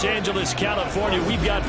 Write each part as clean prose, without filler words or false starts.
Los Angeles, California, we've got...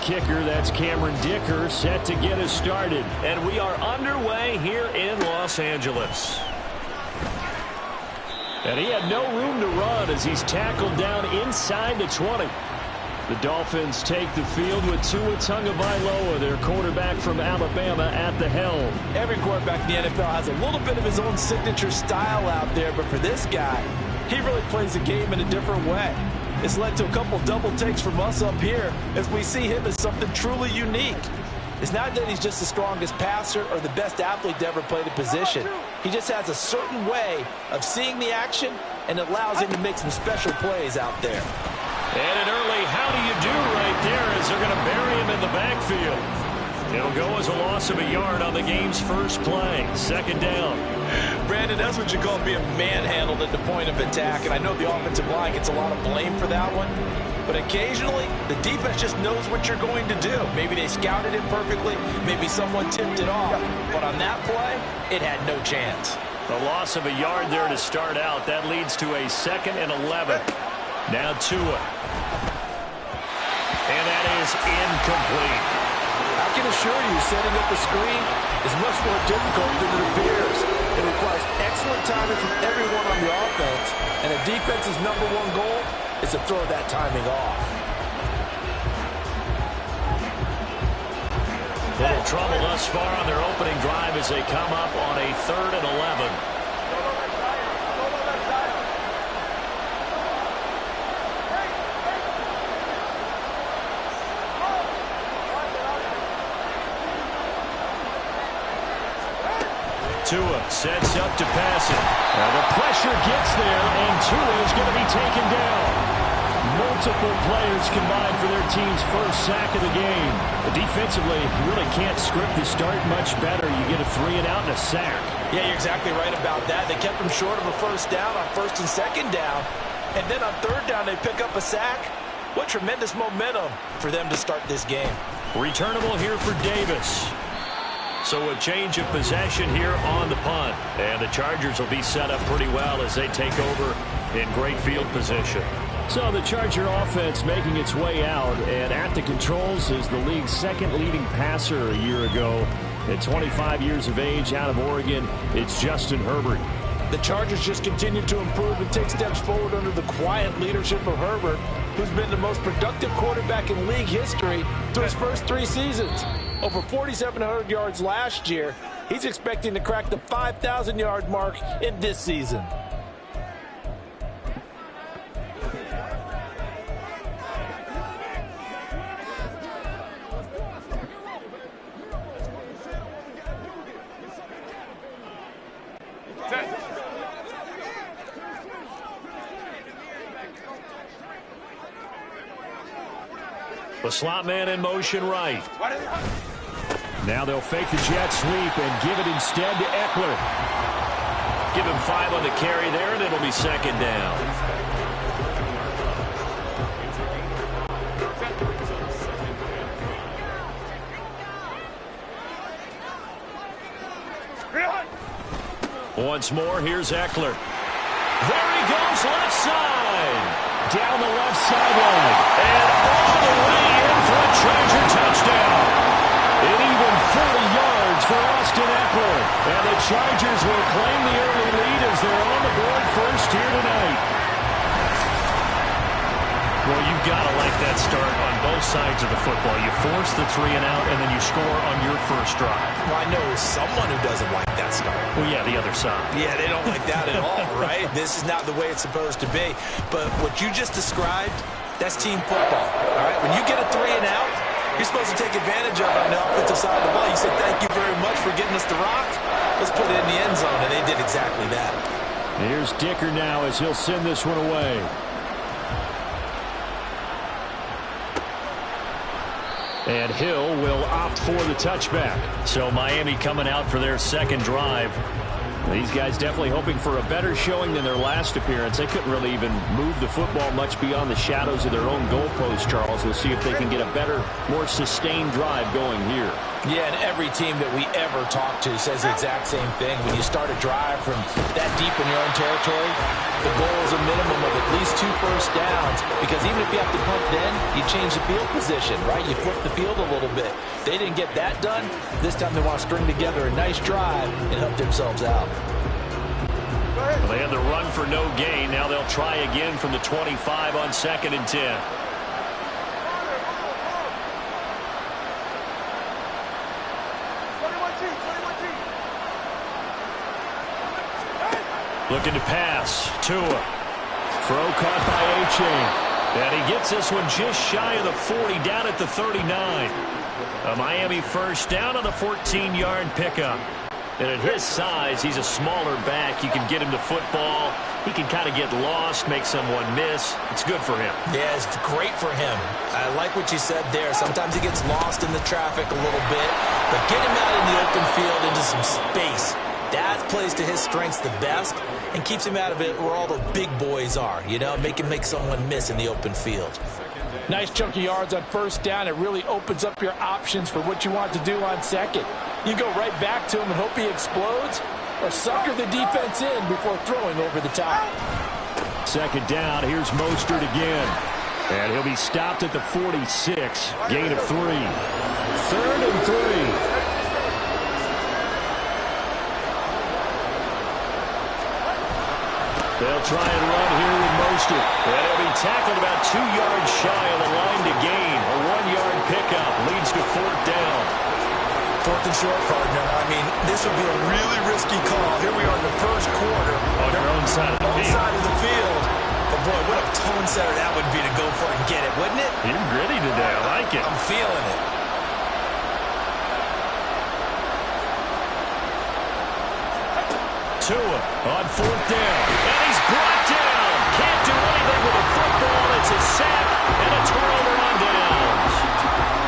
kicker. That's Cameron Dicker, set to get us started. And we are underway here in Los Angeles. And he had no room to run as he's tackled down inside the 20. The Dolphins take the field with Tua Tagovailoa, their quarterback from Alabama, at the helm. Every quarterback in the NFL has a little bit of his own signature style out there, but for this guy, he really plays the game in a different way. It's led to a couple double takes from us up here as we see him as something truly unique. It's not that he's just the strongest passer or the best athlete to ever play the position. He just has a certain way of seeing the action, and it allows him to make some special plays out there. And an early how do you do right there as they're going to bury him in the backfield. It'll go as a loss of a yard on the game's first play. Second down. Brandon, that's what you call being manhandled at the point of attack, and I know the offensive line gets a lot of blame for that one. But occasionally, the defense just knows what you're going to do. Maybe they scouted it perfectly. Maybe someone tipped it off. But on that play, it had no chance. The loss of a yard there to start out. That leads to a 2nd and 11. Now Tua. And that is incomplete. I can assure you, setting up a screen is much more difficult than it appears. It requires excellent timing from everyone on the offense, and a defense's #1 goal is to throw that timing off. Little trouble thus far on their opening drive as they come up on a 3rd and 11. Tua sets up to pass it. Now the pressure gets there, and Tua is going to be taken down. Multiple players combined for their team's first sack of the game. Defensively, you really can't script the start much better. You get a 3 and out and a sack. Yeah, you're exactly right about that. They kept them short of a first down on 1st and 2nd down. And then on 3rd down, they pick up a sack. What tremendous momentum for them to start this game. Returnable here for Davis. So a change of possession here on the punt. And the Chargers will be set up pretty well as they take over in great field position. So the Charger offense making its way out, and at the controls is the league's 2nd leading passer a year ago. At 25 years of age, out of Oregon, it's Justin Herbert. The Chargers just continue to improve and take steps forward under the quiet leadership of Herbert, who's been the most productive quarterback in league history through his first 3 seasons. Over 4,700 yards last year. He's expecting to crack the 5,000-yard mark in this season. The slot man in motion right. Now they'll fake the jet sweep and give it instead to Eckler. Give him 5 on the carry there, and it'll be 2nd down. Once more, here's Eckler. There he goes, left side. Down the left sideline. And all the way in for a Charger touchdown. An even 40 yards for Austin Eckler. And the Chargers will claim the early lead as they're on the board first here tonight. Well, you've got to like that start on both sides of the football. You force the 3 and out, and then you score on your first drive. Well, I know someone who doesn't like that start. Well, yeah, the other side. Yeah, they don't like that at all, right? This is not the way it's supposed to be. But what you just described, that's team football, all right? When you get a 3 and out, you're supposed to take advantage of it on the offensive side of the ball. You say, thank you very much for getting us the rock. Let's put it in the end zone, and they did exactly that. Here's Dicker now as he'll send this one away. And Hill will opt for the touchback. So Miami coming out for their 2nd drive. These guys definitely hoping for a better showing than their last appearance. They couldn't really even move the football much beyond the shadows of their own goalpost, Charles. We'll see if they can get a better, more sustained drive going here. Yeah, and every team that we ever talk to says the exact same thing. When you start a drive from that deep in your own territory, the goal is a minimum of at least 2 first downs, because even if you have to punt then, you change the field position, right? You flip the field a little bit. They didn't get that done. This time they want to string together a nice drive and help themselves out. Well, they had the run for no gain. Now they'll try again from the 25 on 2nd and 10. Looking to pass. Tua. Throw caught by A-Chain. And he gets this one just shy of the 40, down at the 39. A Miami first down on the 14-yard pickup. And at his size, he's a smaller back. You can get him to football. He can kind of get lost, make someone miss. It's good for him. Yeah, it's great for him. I like what you said there. Sometimes he gets lost in the traffic a little bit. But get him out in the open field into some space. That plays to his strengths the best and keeps him out of it where all the big boys are. You know, make him make someone miss in the open field. Nice chunk of yards on first down. It really opens up your options for what you want to do on second. You go right back to him and hope he explodes, or sucker the defense in before throwing over the top. Second down, here's Mostert again. And he'll be stopped at the 46. Gain of 3. 3rd and 3. They'll try and run here with Mostert. And he'll be tackled about 2 yards shy of the line to gain. A 1-yard pickup leads to 4th down. 4th and short, partner. I mean, this would be a really risky call. Here we are in the first quarter. On your own side of the field. Side of the field. But boy, what a tone setter that would be to go for it and get it, wouldn't it? You're gritty today. I like it. I'm feeling it. Tua on 4th down. And he's brought down. Can't do anything with the football. It's a sack and a turnover on downs.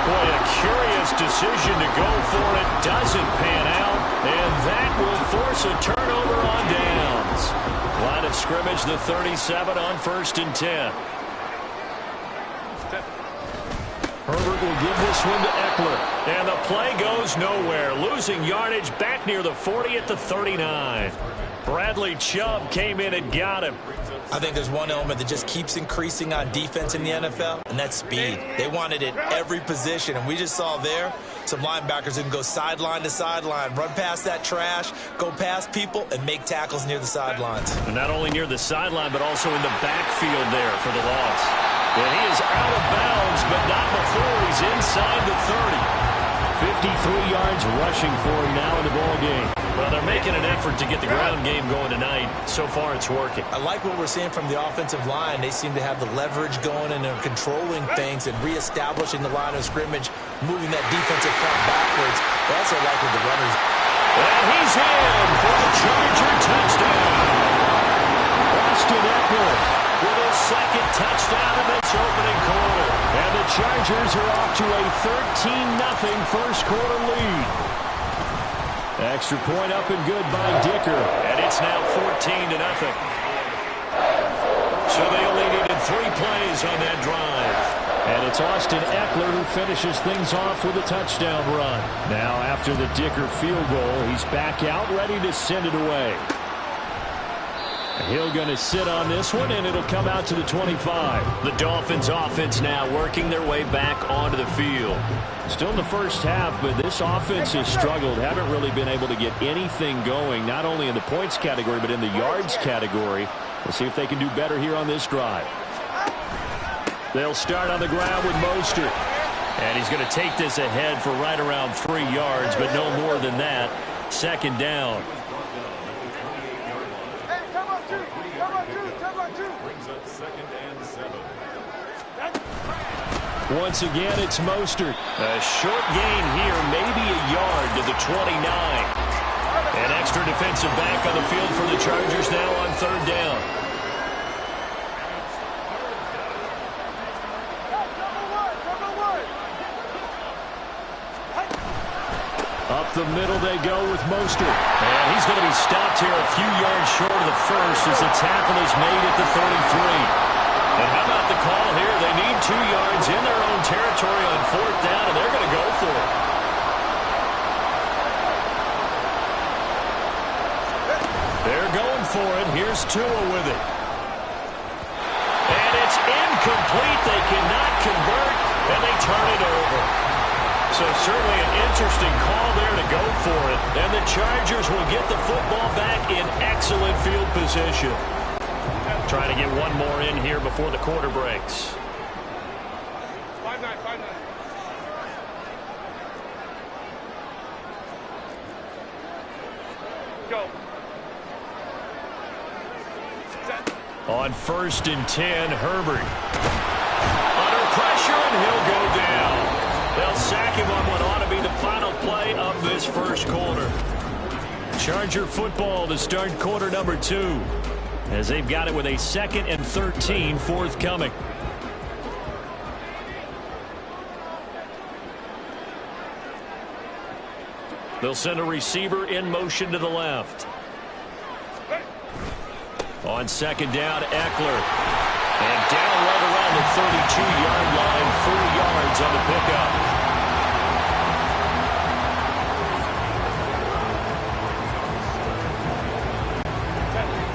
Boy, a curious decision to go for it. Doesn't pan out. And that will force a turnover on downs. Line of scrimmage, the 37 on 1st and 10. Herbert will give this one to Eckler. And the play goes nowhere. Losing yardage back near the 40 at the 39. Bradley Chubb came in and got him. I think there's one element that just keeps increasing on defense in the NFL, and that's speed. They want it at every position, and we just saw there some linebackers who can go sideline to sideline, run past that trash, go past people, and make tackles near the sidelines. And not only near the sideline, but also in the backfield there for the loss. And he is out of bounds, but not before he's inside the 30. 53 yards rushing for him now in the ball game. Well, they're making an effort to get the ground game going tonight. So far, it's working. I like what we're seeing from the offensive line. They seem to have the leverage going and they're controlling things and reestablishing the line of scrimmage, moving that defensive front backwards. I also like with the runners. And he's in for the Charger touchdown. Austin Eckler with his 2nd touchdown in this opening quarter. And the Chargers are off to a 13-0 first quarter lead. Extra point up and good by Dicker. And it's now 14-0. So they only needed 3 plays on that drive. And it's Austin Eckler who finishes things off with a touchdown run. Now after the Dicker field goal, he's back out ready to send it away. Hill going to sit on this one, and it'll come out to the 25. The Dolphins offense now working their way back onto the field. Still in the first half, but this offense has struggled. Haven't really been able to get anything going, not only in the points category, but in the yards category. We'll see if they can do better here on this drive. They'll start on the ground with Mostert. And he's going to take this ahead for right around 3 yards, but no more than that. 2nd down. Once again, it's Mostert. A short gain here, maybe a yard to the 29. An extra defensive back on the field for the Chargers now on 3rd down. Up the middle they go with Mostert. And he's going to be stopped here a few yards short of the first as the tackle is made at the 33. And how about the call here? They need 2 yards in their own territory on 4th down, and they're going to go for it. They're going for it. Here's Tua with it. And it's incomplete. They cannot convert, and they turn it over. So certainly an interesting call there to go for it. And the Chargers will get the football back in excellent field position. Trying to get one more in here before the quarter breaks. 5-9, 5-9. Go. Set. On 1st and 10, Herbert. Under pressure, and he'll go down. They'll sack him on what ought to be the final play of this first quarter. Charger football to start quarter number 2, as they've got it with a 2nd and 13 forthcoming. They'll send a receiver in motion to the left. On 2nd down, Eckler. And down right around the 32-yard line, 4 yards on the pickup.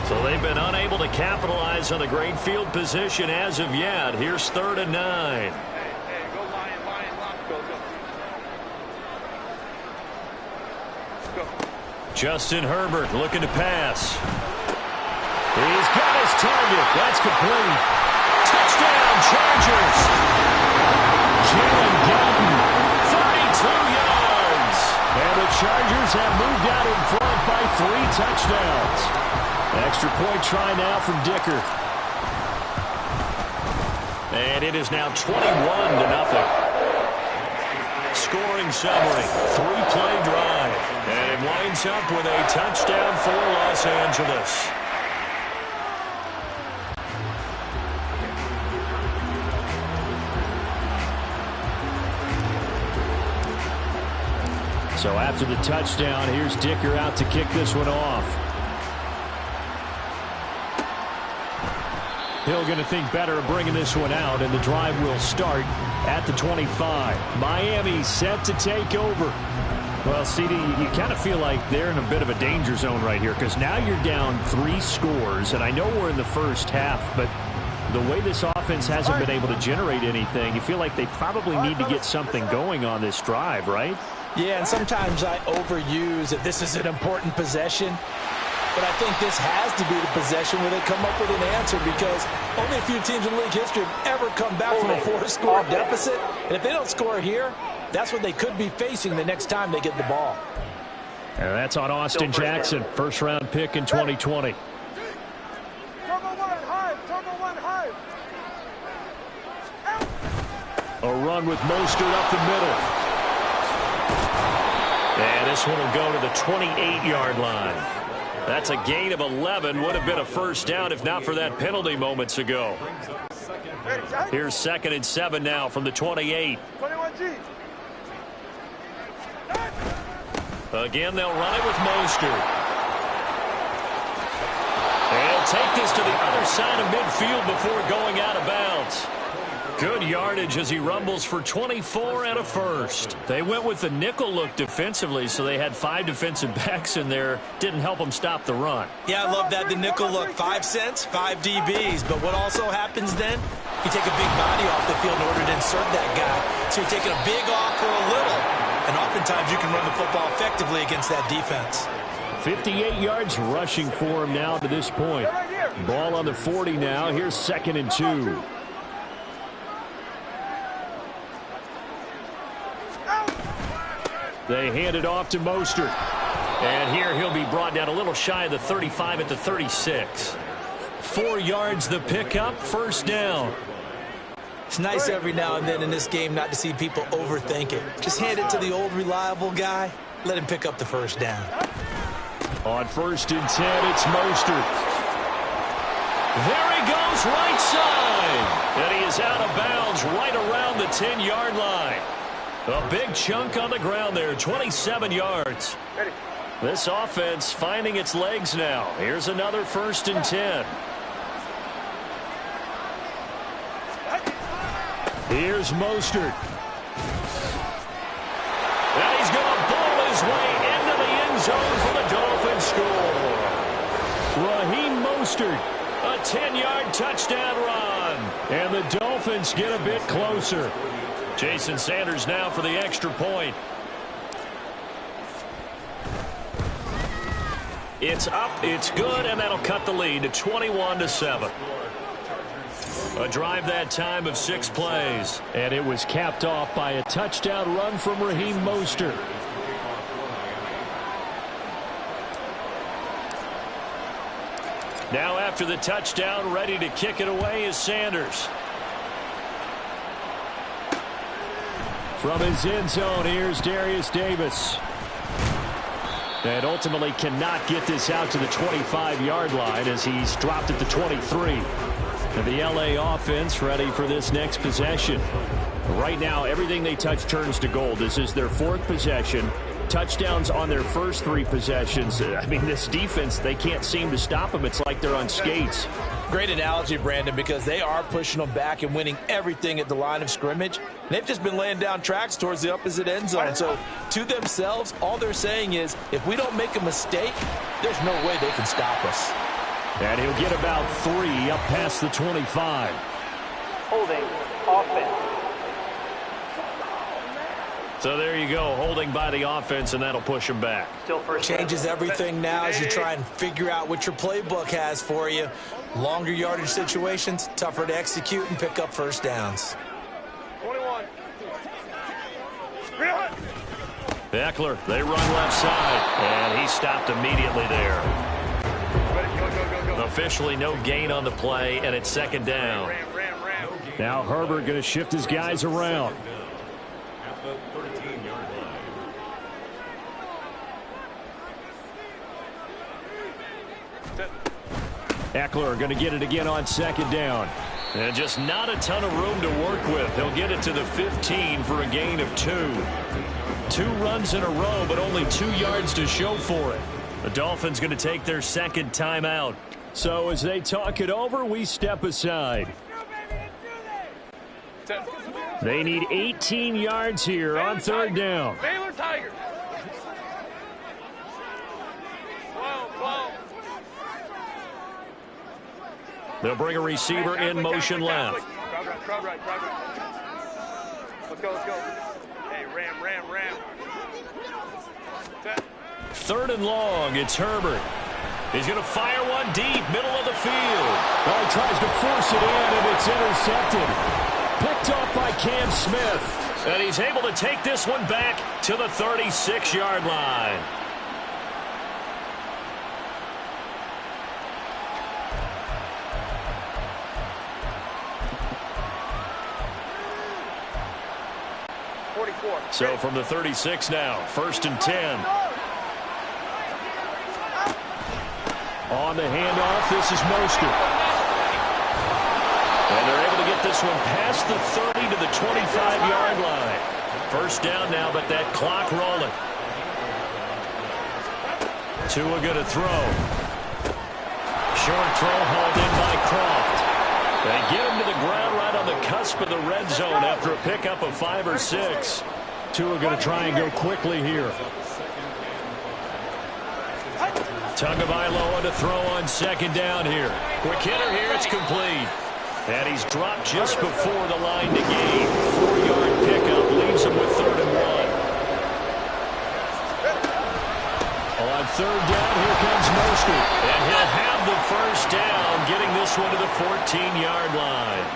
So they've been unable to capitalize on the great field position as of yet. Here's 3rd and 9. Hey, go Lion, lock, go. Justin Herbert looking to pass. He's got his target. That's complete. Touchdown, Chargers. Jalen Guyton, 32 yards. And the Chargers have moved out in front by 3 touchdowns. Extra point try now from Dicker. And it is now 21-0. Scoring summary, 3-play drive. And it winds up with a touchdown for Los Angeles. So after the touchdown, here's Dicker out to kick this one off. Hill going to think better of bringing this one out, and the drive will start at the 25. Miami set to take over. Well, CD, you kind of feel like they're in a bit of a danger zone right here, because now you're down 3 scores, and I know we're in the first half, but the way this offense hasn't been able to generate anything, you feel like they probably need to get something going on this drive, right? Yeah, and sometimes I overuse that this is an important possession. But I think this has to be the possession where they come up with an answer, because only a few teams in league history have ever come back from a 4-score deficit. And if they don't score here, that's what they could be facing the next time they get the ball. And that's on Austin Jackson, first-round pick in 2020. A run with Mostert up the middle. And this one will go to the 28-yard line. That's a gain of 11. Would have been a first down if not for that penalty moments ago. Here's 2nd and 7 now from the 28. Again, they'll run it with Mostert. And he'll take this to the other side of midfield before going out of bounds. Good yardage as he rumbles for 24 and a first. They went with the nickel look defensively, so they had 5 defensive backs in there. Didn't help them stop the run. Yeah, I love that, the nickel look. 5 cents, 5 DBs. But what also happens then, you take a big body off the field in order to insert that guy. So you're taking a big off for a little. And oftentimes you can run the football effectively against that defense. 58 yards rushing for him now to this point. Ball on the 40 now. Here's 2nd and 2. They hand it off to Mostert. And here he'll be brought down a little shy of the 35 at the 36. 4 yards the pickup, first down. It's nice every now and then in this game not to see people overthink it. Just hand it to the old reliable guy. Let him pick up the first down. On 1st and 10, it's Mostert. There he goes, right side. And he is out of bounds right around the 10-yard line. A big chunk on the ground there, 27 yards. Ready. This offense finding its legs now. Here's another 1st and 10. Here's Mostert. And he's going to bowl his way into the end zone for the Dolphins score. Raheem Mostert, a 10-yard touchdown run. And the Dolphins get a bit closer. Jason Sanders now for the extra point. It's up, it's good, and that'll cut the lead to 21-7. A drive that time of 6 plays. And it was capped off by a touchdown run from Raheem Mostert. Now after the touchdown, ready to kick it away is Sanders. From his end zone, here's Darius Davis. And ultimately cannot get this out to the 25-yard line as he's dropped at the 23. And the LA offense ready for this next possession. Right now, everything they touch turns to gold. This is their 4th possession. Touchdowns on their first 3 possessions. I mean, this defense, they can't seem to stop them. It's like they're on skates. Great analogy, Brandon, because they are pushing them back and winning everything at the line of scrimmage. They've just been laying down tracks towards the opposite end zone. So to themselves, all they're saying is, if we don't make a mistake, there's no way they can stop us. And he'll get about 3 up past the 25. Holding. Offense. So there you go, holding by the offense, and that'll push them back. Still first. Changes everything now as you try and figure out what your playbook has for you. Longer yardage situations, tougher to execute and pick up first downs. 21. Eckler, they run left side, and he stopped immediately there. Ready, go. Officially no gain on the play, and it's 2nd down. Ram. Now Herbert going to shift his guys around. Eckler going to get it again on 2nd down. And just not a ton of room to work with. He'll get it to the 15 for a gain of 2. 2 runs in a row, but only 2 yards to show for it. The Dolphins going to take their 2nd timeout. So as they talk it over, we step aside. They need 18 yards here on 3rd down. Baylor Tigers. 12. They'll bring a receiver in motion left. Crowd right. Let's go. Hey, ram. 3rd and long, it's Herbert. He's going to fire one deep, middle of the field. Oh, he tries to force it in, and it's intercepted. Picked off by Cam Smith. And he's able to take this one back to the 36-yard line. So from the 36 now, 1st and 10. On the handoff, this is Mostert. And they're able to get this one past the 30 to the 25-yard line. 1st down now, but that clock rolling. Tua going to throw. Short throw hauled in by Croft. They get him to the ground right on the cusp of the red zone after a pickup of 5 or 6. Tua going to try and go quickly here. Tagovailoa to throw on 2nd down here. Quick hitter here, it's complete. And he's dropped just before the line to gain. 4-yard pickup leaves him with 3rd and 1. On 3rd down, here comes Mostert. And he'll have the 1st down, getting this one to the 14-yard line.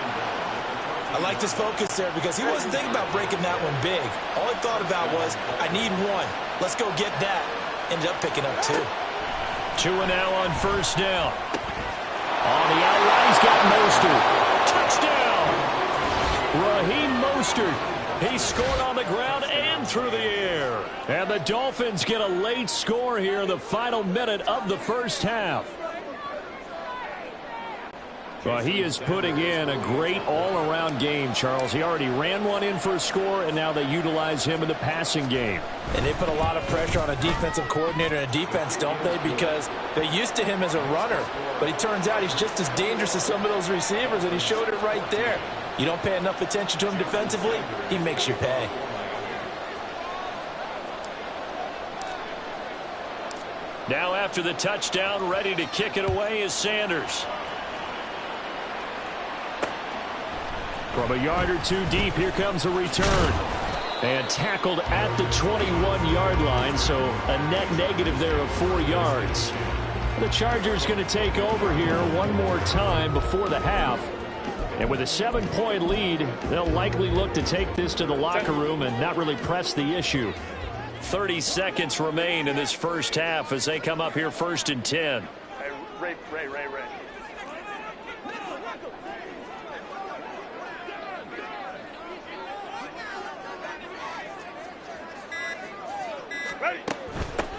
I like this focus there because he wasn't thinking about breaking that one big. All he thought about was, I need 1. Let's go get that. Ended up picking up 2. Tua now on 1st down. On the outright, he's got Mostert. Touchdown! Raheem Mostert. He scored on the ground and through the air. And the Dolphins get a late score here in the final minute of the 1st half. Well, he is putting in a great all-around game, Charles. He already ran one in for a score, and now they utilize him in the passing game. And they put a lot of pressure on a defensive coordinator and a defense, don't they? Because they're used to him as a runner. But it turns out he's just as dangerous as some of those receivers, and he showed it right there. You don't pay enough attention to him defensively, he makes you pay. Now after the touchdown, ready to kick it away is Sanders. From a yard or two deep, here comes a return. And tackled at the 21-yard line, so a net negative there of 4 yards. The Chargers going to take over here one more time before the half. And with a 7-point lead, they'll likely look to take this to the locker room and not really press the issue. 30 seconds remain in this first half as they come up here 1st and 10. Hey, Ray.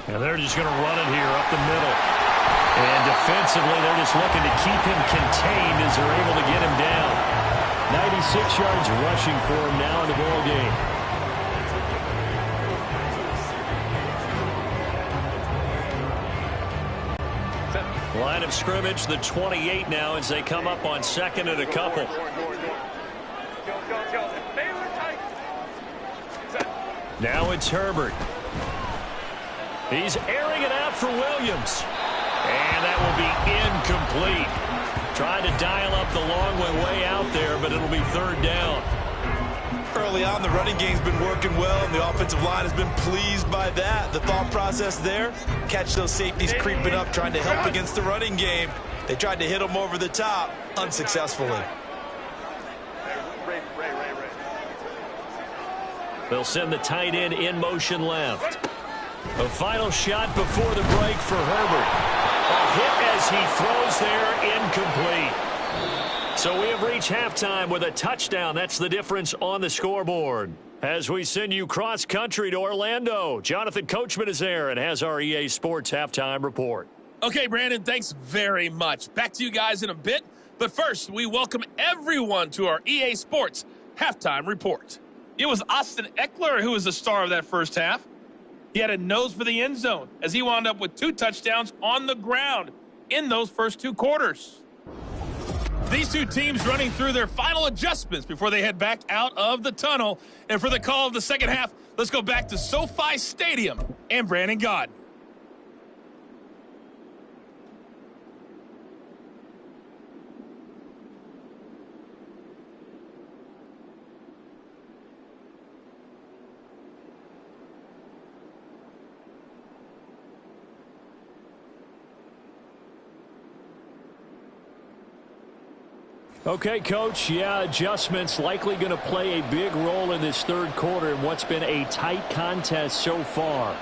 And they're just going to run it here up the middle. And defensively, they're just looking to keep him contained as they're able to get him down. 96 yards rushing for him now in the ball game. Line of scrimmage, the 28 now as they come up on 2nd and a couple. Now it's Herbert. He's airing it out for Williams. And that will be incomplete. Trying to dial up the long way out there, but it'll be 3rd down. Early on, the running game's been working well, and the offensive line has been pleased by that. The thought process there, catch those safeties creeping up, trying to help against the running game. They tried to hit them over the top, unsuccessfully. They'll send the tight end in motion left. A final shot before the break for Herbert. A hit as he throws there, incomplete. So we have reached halftime with a touchdown. That's the difference on the scoreboard. As we send you cross-country to Orlando, Jonathan Coachman is there and has our EA Sports halftime report. Okay, Brandon, thanks very much. Back to you guys in a bit. But first, we welcome everyone to our EA Sports halftime report. It was Austin Eckler who was the star of that first half. He had a nose for the end zone as he wound up with 2 touchdowns on the ground in those first 2 quarters. These two teams running through their final adjustments before they head back out of the tunnel. And for the call of the second half, let's go back to SoFi Stadium and Brandon Gaudin. Okay, Coach, yeah, adjustments likely going to play a big role in this third quarter in what's been a tight contest so far.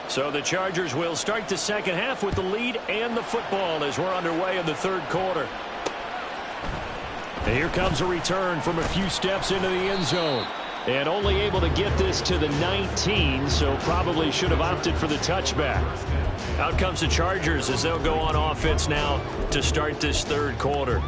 So the Chargers will start the second half with the lead and the football as we're underway in the third quarter. And here comes a return from a few steps into the end zone. And only able to get this to the 19, so probably should have opted for the touchback. Out comes the Chargers as they'll go on offense now to start this third quarter.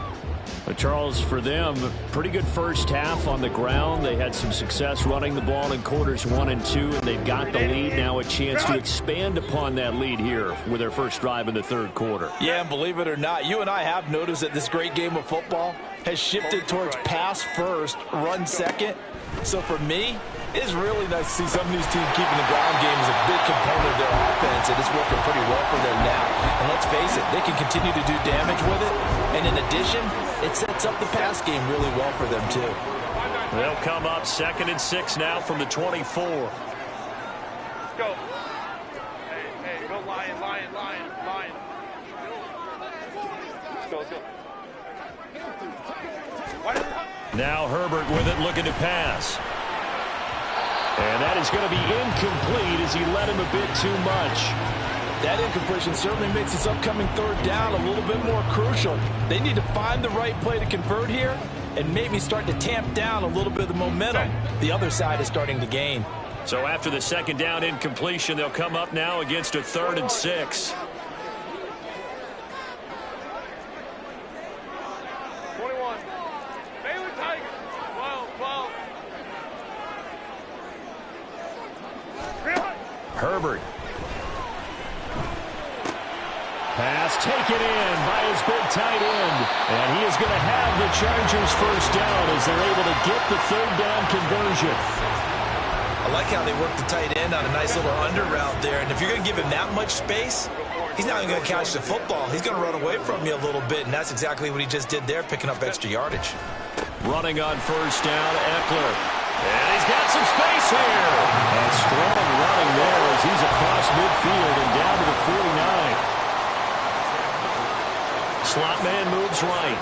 But Charles, for them, pretty good first half on the ground. They had some success running the ball in quarters 1 and 2, and they've got the lead. Now a chance to expand upon that lead here with their first drive in the third quarter. Yeah, and believe it or not, you and I have noticed that this great game of football has shifted towards pass first, run second. So for me, it's really nice to see some of these teams keeping the ground game as a big component of their offense, and it's working pretty well for them now. And let's face it, they can continue to do damage with it. And in addition, it sets up the pass game really well for them, too. They'll come up 2nd and 6 now from the 24. Let's go. Hey, go Lion. Let's go. Now Herbert with it, looking to pass. And that is going to be incomplete as he led him a bit too much. That incompletion certainly makes this upcoming third down a little bit more crucial. They need to find the right play to convert here and maybe start to tamp down a little bit of the momentum. The other side is starting to gain. So after the second down incompletion, they'll come up now against a 3rd and 6. 21. Baylor Tigers. 12. Herbert. Pass taken in by his big tight end. And he is going to have the Chargers first down as they're able to get the third down conversion. I like how they work the tight end on a nice little under route there. And if you're going to give him that much space, he's not even going to catch the football. He's going to run away from you a little bit, and that's exactly what he just did there, picking up extra yardage. Running on first down, Eckler. And he's got some space here. And strong running there as he's across midfield and down to the 49. Slot man moves right.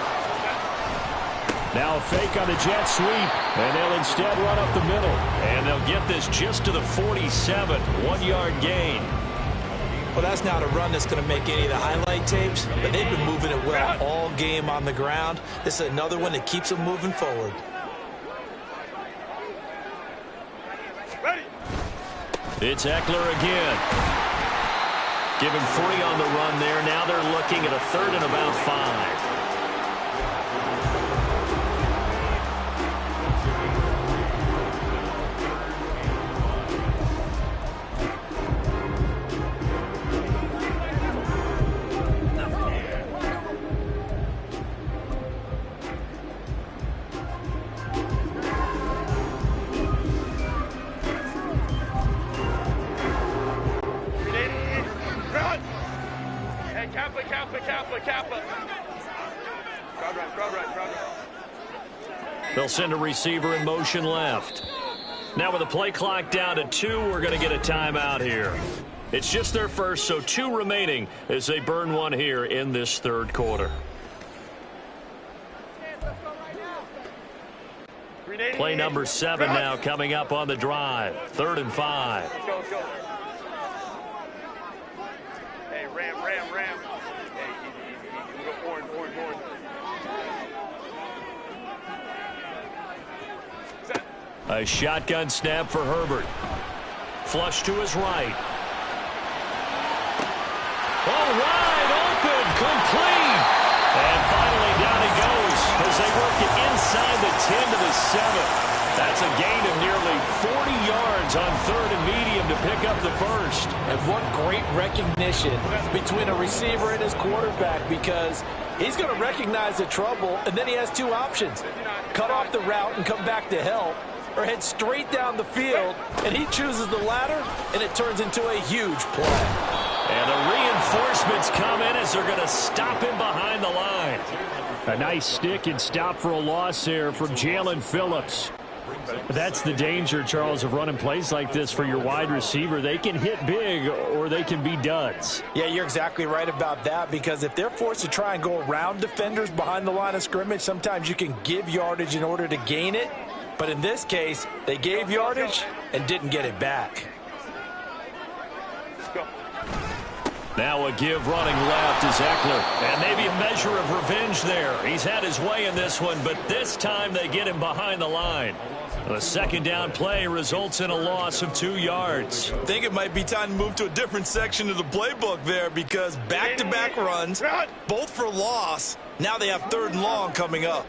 Now a fake on the jet sweep, and they'll instead run up the middle. And they'll get this just to the 47, 1-yard gain. Well, that's not a run that's going to make any of the highlight tapes, but they've been moving it well all game on the ground. This is another one that keeps them moving forward. Ready. It's Eckler again. Give him 3 on the run there. Now they're looking at a 3rd and about 5. Kappa. Crowd right. They'll send a receiver in motion left. Now with the play clock down to 2, we're going to get a timeout here. It's just their first, so 2 remaining as they burn one here in this third quarter. Play number 7 now coming up on the drive. 3rd and 5. Let's go. Hey, Ram. Hey, easy. Go orange. A shotgun snap for Herbert. Flush to his right. Oh, wide open, complete. And finally down he goes as they work it inside the 10 to the 7. That's a gain of nearly 40 yards on 3rd and medium to pick up the first. And what great recognition between a receiver and his quarterback, because he's going to recognize the trouble, and then he has 2 options. Cut off the route and come back to help, or head straight down the field, and he chooses the latter, and it turns into a huge play. And the reinforcements come in as they're going to stop him behind the line. A nice stick and stop for a loss there from Jalen Phillips. That's the danger, Charles, of running plays like this for your wide receiver. They can hit big or they can be duds. Yeah, you're exactly right about that, because if they're forced to try and go around defenders behind the line of scrimmage, sometimes you can give yardage in order to gain it. But in this case, they gave yardage and didn't get it back. Now a give running left is Eckler. And maybe a measure of revenge there. He's had his way in this one, but this time they get him behind the line. The second down play results in a loss of 2 yards. I think it might be time to move to a different section of the playbook there, because back-to-back runs, both for loss. Now they have 3rd and long coming up.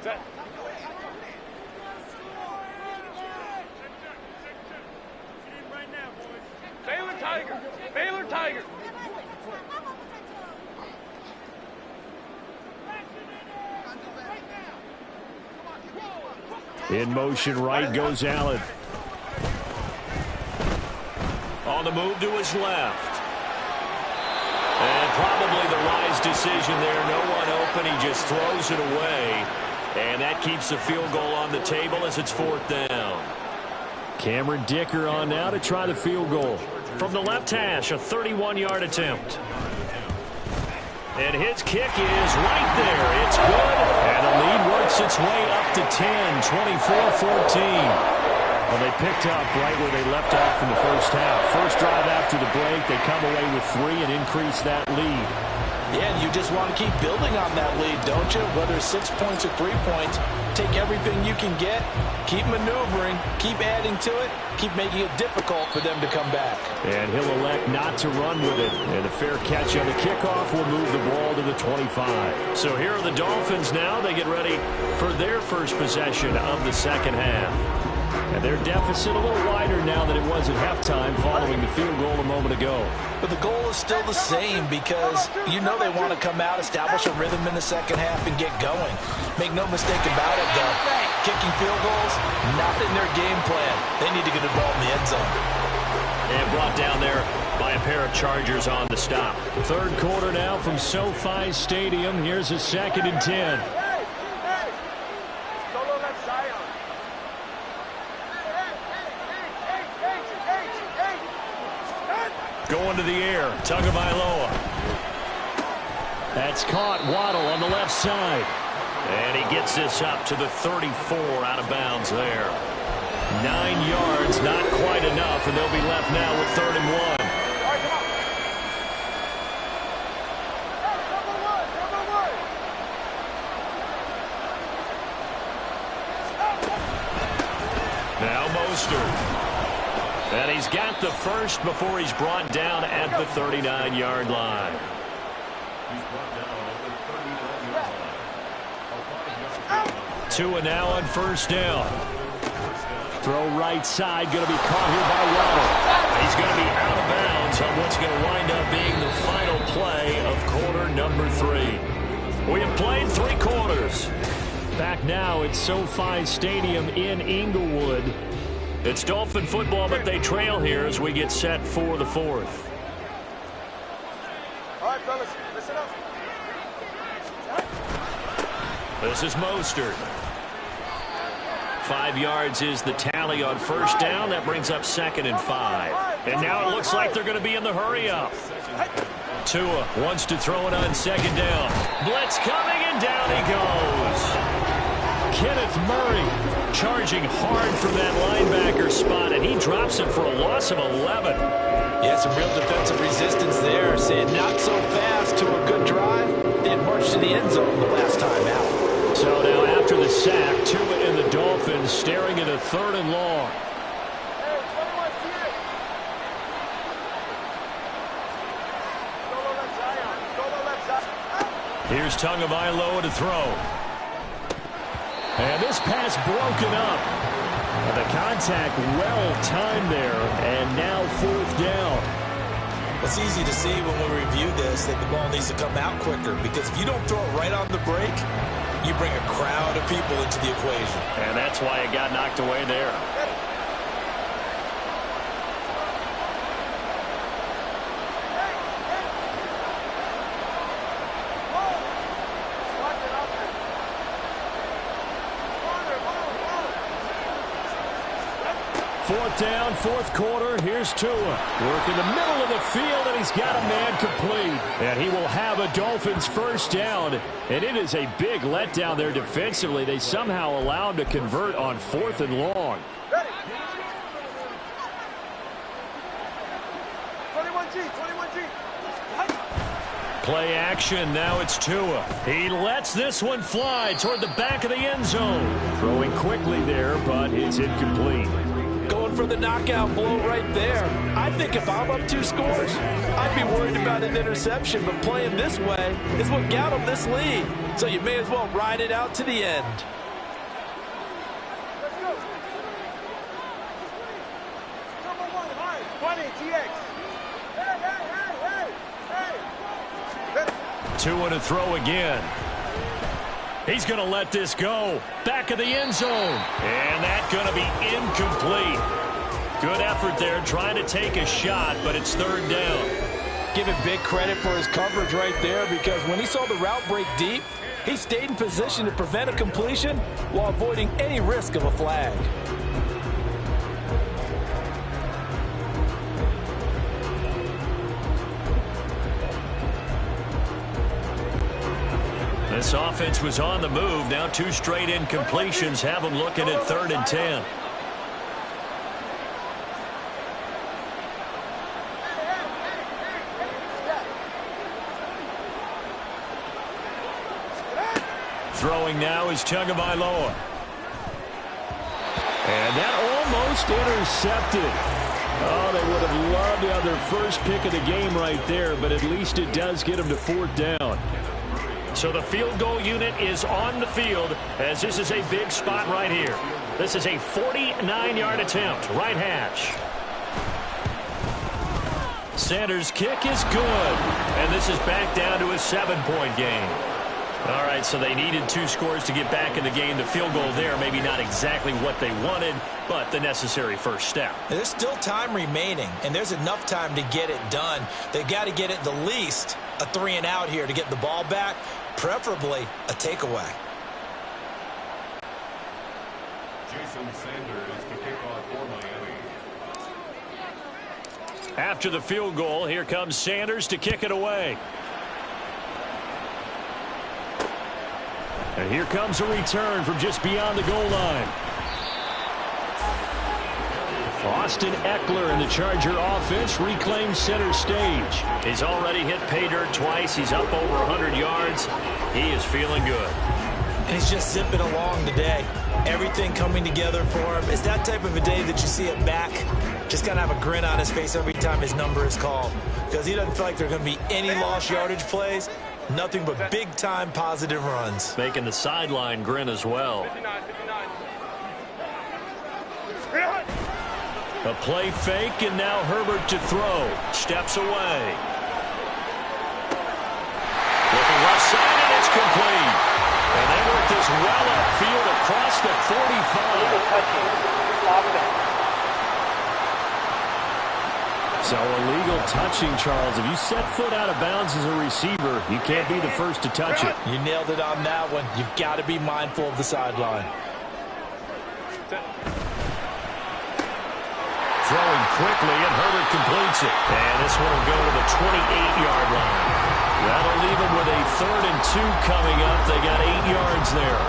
Baylor Tiger. Baylor Tiger. In motion right goes Allen. On the move to his left. And probably the wise decision there. No one open. He just throws it away. And that keeps the field goal on the table as it's 4th down. Cameron Dicker on now to try the field goal. From the left hash, a 31-yard attempt. And his kick is right there. It's good. And the lead works its way up to 10, 24-14. Well, they picked up right where they left off in the first half. First drive after the break, they come away with 3 and increase that lead. Yeah, and you just want to keep building on that lead, don't you? Whether it's 6 points or 3 points, take everything you can get, keep maneuvering, keep adding to it, keep making it difficult for them to come back. And he'll elect not to run with it. And a fair catch on the kickoff will move the ball to the 25. So here are the Dolphins now. They get ready for their first possession of the second half. And their deficit a little wider now than it was at halftime following the field goal a moment ago. But the goal is still the same, because you know they want to come out, establish a rhythm in the second half, and get going. Make no mistake about it, though. Kicking field goals, not in their game plan. They need to get the ball in the end zone. And brought down there by a pair of Chargers on the stop. 3rd quarter now from SoFi Stadium. Here's a 2nd and 10. Going to the air, Tagovailoa. That's caught. Waddle on the left side. And he gets this up to the 34 out of bounds there. 9 yards, not quite enough, and they'll be left now with 3rd and 1. Now Mostert. And he's got the first before he's brought down at the 39-yard line. Tua now on 1st down. Throw right side, going to be caught here by Waddle. He's going to be out of bounds on what's going to wind up being the final play of quarter number 3. We have played 3 quarters. Back now at SoFi Stadium in Inglewood. It's Dolphin football, but they trail here as we get set for the 4th. All right, fellas, listen up. This is Mostert. 5 yards is the tally on 1st down. That brings up 2nd and 5. And now it looks like they're going to be in the hurry-up. Tua wants to throw it on 2nd down. Blitz coming, and down he goes. Kenneth Murray charging hard from that linebacker spot, and he drops it for a loss of 11. Yeah, some real defensive resistance there. Saying not so fast to a good drive. They had marched to the end zone the last time out. So now after the sack, Tua and the Dolphins staring at a 3rd and long. Here's Tagovailoa to throw. And this pass broken up. The contact well timed there, and now 4th down. It's easy to see when we review this that the ball needs to come out quicker, because if you don't throw it right on the break, you bring a crowd of people into the equation. And that's why it got knocked away there. Fourth down, fourth quarter. Here's Tua. Work in the middle of the field, and he's got a man complete. And he will have a Dolphins first down. And it is a big letdown there defensively. They somehow allow him to convert on 4th and long. 21G. Play action. Now it's Tua. He lets this one fly toward the back of the end zone. Throwing quickly there, but it's incomplete. Going for the knockout blow right there. I think if I'm up 2 scores, I'd be worried about an interception, but playing this way is what got him this lead. So you may as well ride it out to the end. Let's go. Number 1, high. 20, TX. Tua to throw again. He's going to let this go. Back of the end zone. And that's going to be incomplete. Good effort there trying to take a shot, but it's 3rd down. Give him big credit for his coverage right there, because when he saw the route break deep, he stayed in position to prevent a completion while avoiding any risk of a flag. This offense was on the move. Now 2 straight incompletions have them looking at 3rd and 10. Throwing now is Tagovailoa. And that almost intercepted. Oh, they would have loved to have their first pick of the game right there, but at least it does get them to 4th down. So the field goal unit is on the field, as this is a big spot right here. This is a 49-yard attempt, right hash. Sanders' kick is good, and this is back down to a 7-point game. All right, so they needed 2 scores to get back in the game. The field goal there, maybe not exactly what they wanted, but the necessary first step. There's still time remaining, and there's enough time to get it done. They've got to get it the least a 3-and-out here to get the ball back, preferably a takeaway. Jason Sanders to kick off for Miami. After the field goal, here comes Sanders to kick it away. And here comes a return from just beyond the goal line. Austin Eckler and the Charger offense reclaims center stage. He's already hit pay dirt twice. He's up over 100 yards. He is feeling good. And he's just zipping along today. Everything coming together for him. It's that type of a day that you see it back. Just kind of have a grin on his face every time his number is called. Because he doesn't feel like there are going to be any lost yardage plays. Nothing but big-time positive runs. Making the sideline grin as well. 59. A play fake, and now Herbert to throw. Steps away. Looking left side, and it's complete. And they work this well upfield across the 45. So illegal touching, Charles. If you set foot out of bounds as a receiver, you can't be the first to touch it. You nailed it on that one. You've got to be mindful of the sideline. Throwing quickly, and Herbert completes it. And this one will go to the 28-yard line. That'll leave them with a 3rd and 2 coming up. They got 8 yards there.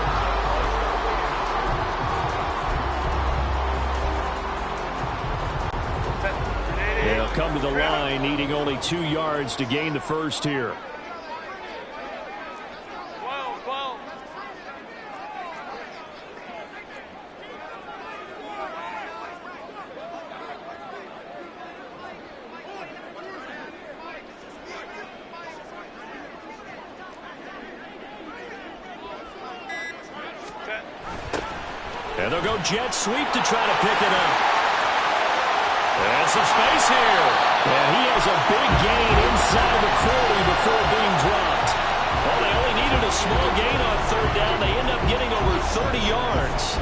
They'll come to the line, needing only 2 yards to gain the first here. 12. And they'll go jet sweep to try to pick it up. And some space here. And he has a big gain inside the 40 before being dropped. Well, they only needed a small gain on 3rd down. They end up getting over 30 yards.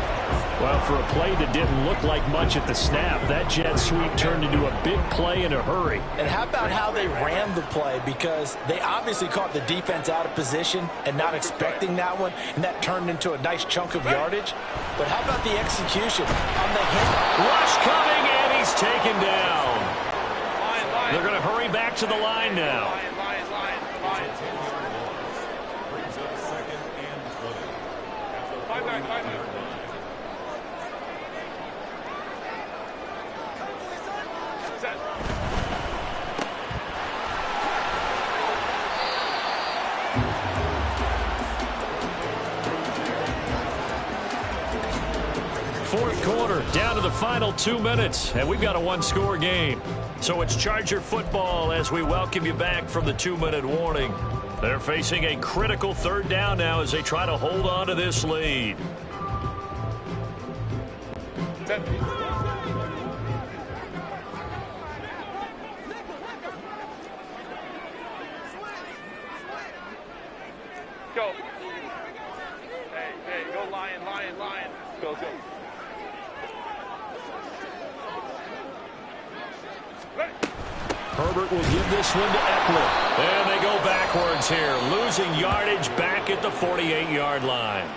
Well, for a play that didn't look like much at the snap. That jet sweep turned into a big play in a hurry. And how about how they ran the play? Because they obviously caught the defense out of position and not expecting that one, and that turned into a nice chunk of yardage. But how about the execution on the hit? Rush coming, and he's taken down. They're going to hurry back to the line now. Brings up 2nd and 20. Five back. Set. Fourth quarter, down to the final 2 minutes, and we've got a one-score game. So it's Charger football as we welcome you back from the 2-minute warning. They're facing a critical 3rd down now as they try to hold on to this lead. Set. Go. Hey, go lion. Go. Herbert will give this one to Eckler. And they go backwards here, losing yardage back at the 48-yard line.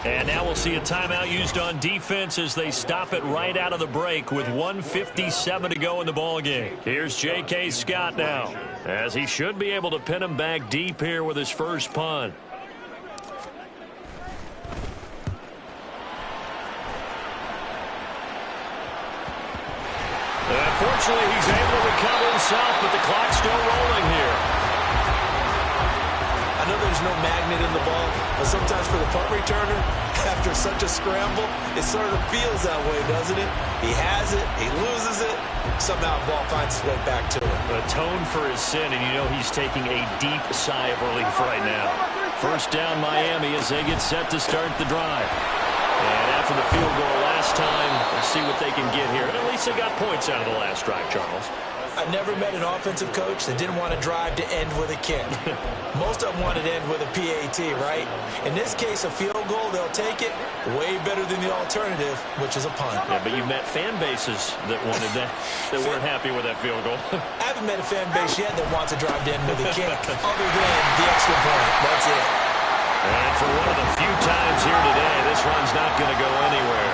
And now we'll see a timeout used on defense as they stop it right out of the break with 1:57 to go in the ballgame. Here's J.K. Scott now, as he should be able to pin him back deep here with his first punt. Unfortunately, he's able to recover himself, but the clock's still rolling here. I know there's no magnet in the ball, but sometimes for the punt returner, after such a scramble, it sort of feels that way, doesn't it? He has it, he loses it, somehow the ball finds its way back to him. Atone for his sin, and you know he's taking a deep sigh of relief right now. First down Miami as they get set to start the drive. And after the field goal last time, we'll see what they can get here. And at least they got points out of the last drive, Charles. I've never met an offensive coach that didn't want to drive to end with a kick. Most of them wanted to end with a PAT, right? In this case, a field goal, they'll take it way better than the alternative, which is a punt. Yeah, but you met fan bases that wanted that, that weren't happy with that field goal. I haven't met a fan base yet that wants to drive to end with a kick, other than the extra point. That's it. And for one of the few times here today, this run's not going to go anywhere.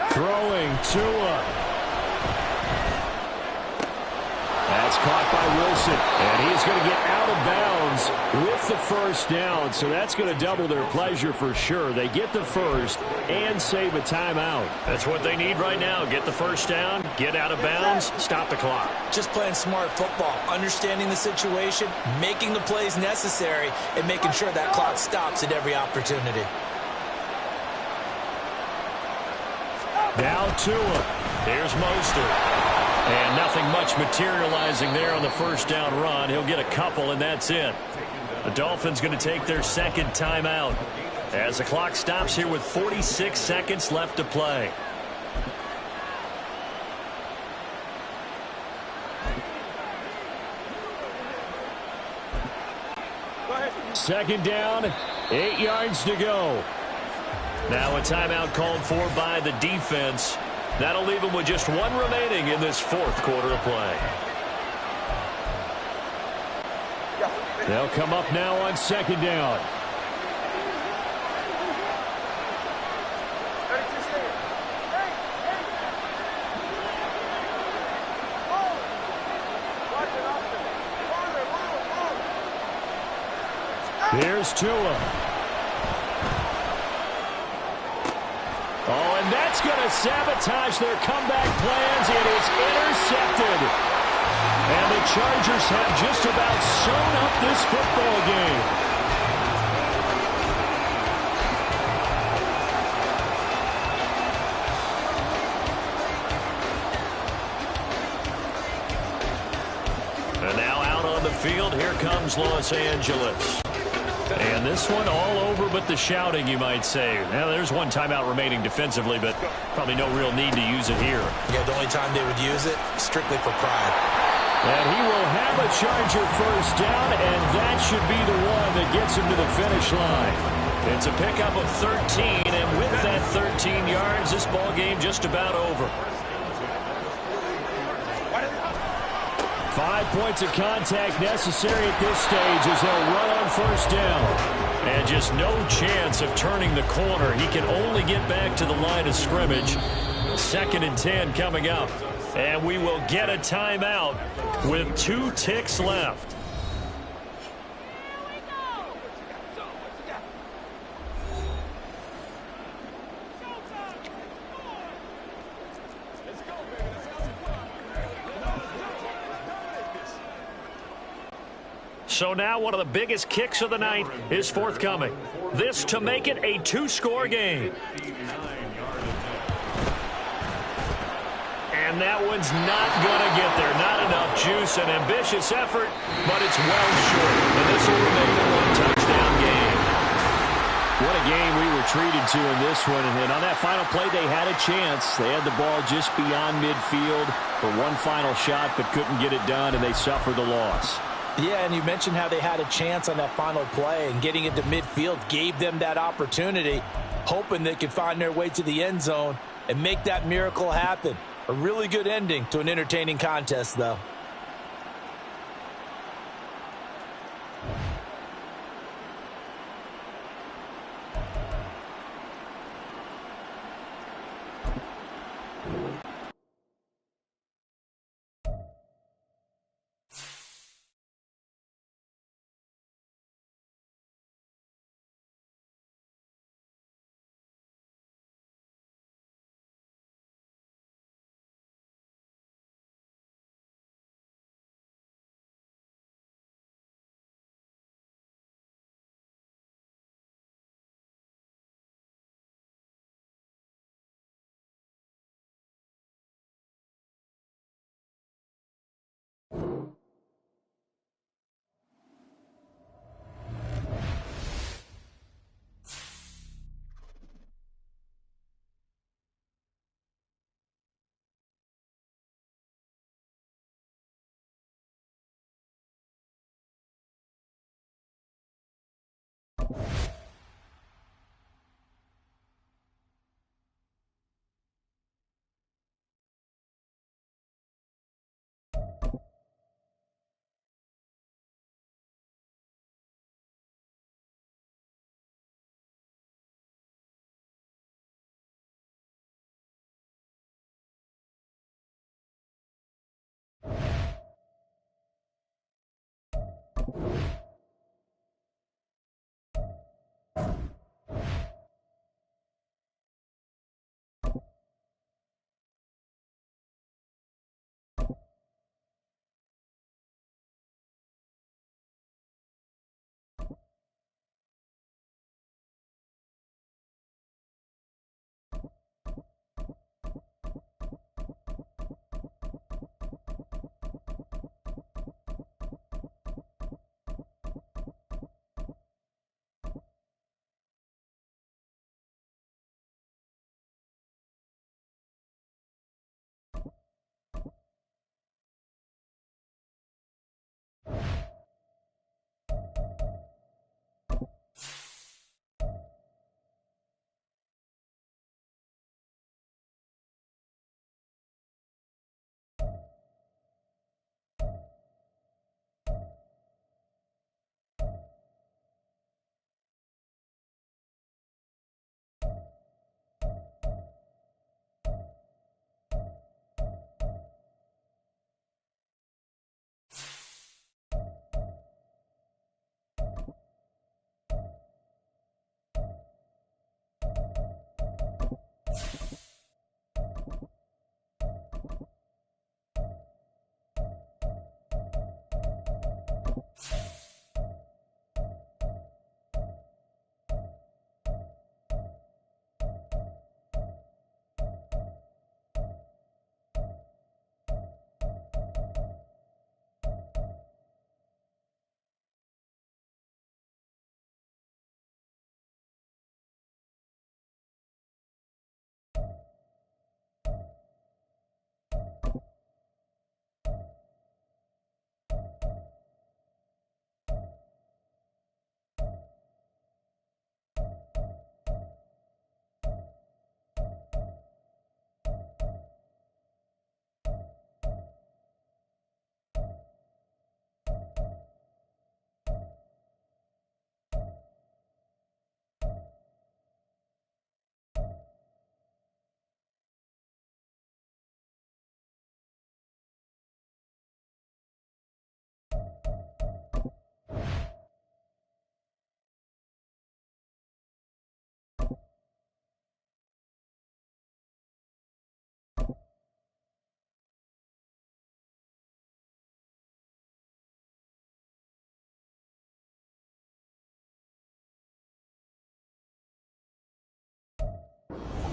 Throwing Tua. That's caught by Wilson. And he's going to get out of bounds with the first down. So that's going to double their pleasure for sure. They get the first and save a timeout. That's what they need right now. Get the first down, get out of bounds, stop the clock. Just playing smart football, understanding the situation, making the plays necessary, and making sure that clock stops at every opportunity. Now Tua. Here's Mostert. And nothing much materializing there on the first down run. He'll get a couple, and that's it. The Dolphins going to take their second timeout as the clock stops here with 46 seconds left to play. Second down, 8 yards to go. Now a timeout called for by the defense. That'll leave them with just one remaining in this fourth quarter of play. They'll come up now on second down. Here's Tua. Oh, and that's going to sabotage their comeback plans. It is intercepted. And the Chargers have just about sewn up this football game. And now out on the field, here comes Los Angeles. And this one all over but the shouting, you might say. Now, there's one timeout remaining defensively, but probably no real need to use it here. Yeah, the only time they would use it, strictly for pride. And he will have a Charger first down, and that should be the one that gets him to the finish line. It's a pickup of 13, and with that 13 yards, this ball game just about over. 5 points of contact necessary at this stage as they'll run on first down. And just no chance of turning the corner. He can only get back to the line of scrimmage. 2nd and 10 coming up. And we will get a timeout with 2 ticks left. So now one of the biggest kicks of the night is forthcoming. This to make it a 2-score game. And that one's not going to get there. Not enough juice. An ambitious effort, but it's well short. And this will remain a 1-touchdown game. What a game we were treated to in this one. And on that final play, they had a chance. They had the ball just beyond midfield for one final shot, but couldn't get it done, and they suffered the loss. Yeah, and you mentioned how they had a chance on that final play, and getting into midfield gave them that opportunity, hoping they could find their way to the end zone and make that miracle happen. A really good ending to an entertaining contest, though.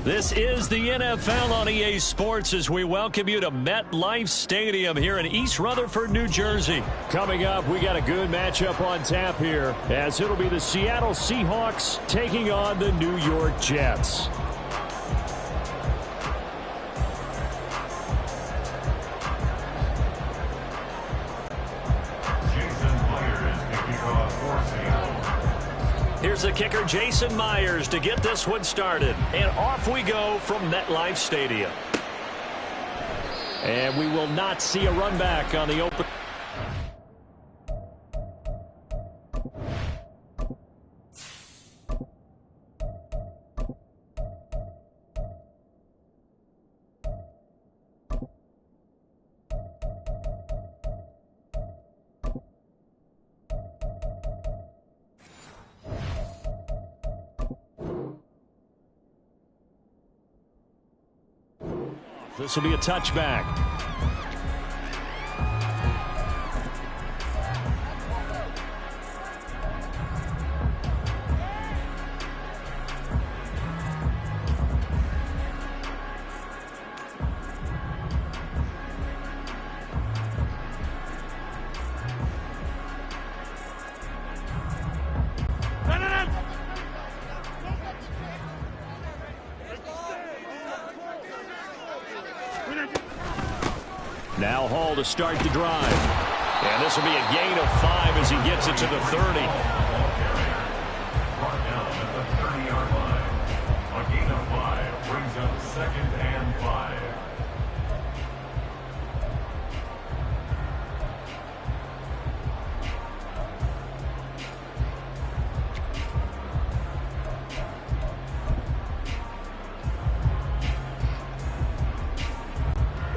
This is the NFL on EA Sports as we welcome you to MetLife Stadium here in East Rutherford, New Jersey. Coming up, we got a good matchup on tap here as it'll be the Seattle Seahawks taking on the New York Jets. Here's the kicker, Jason Myers, to get this one started. And off we go from MetLife Stadium. And we will not see a run back on the open. This will be a touchback. Now Hall to start the drive. And this will be a gain of 5 as he gets it to the 30. Brought down at the 30-yard line. A gain of 5 brings up 2nd and 5.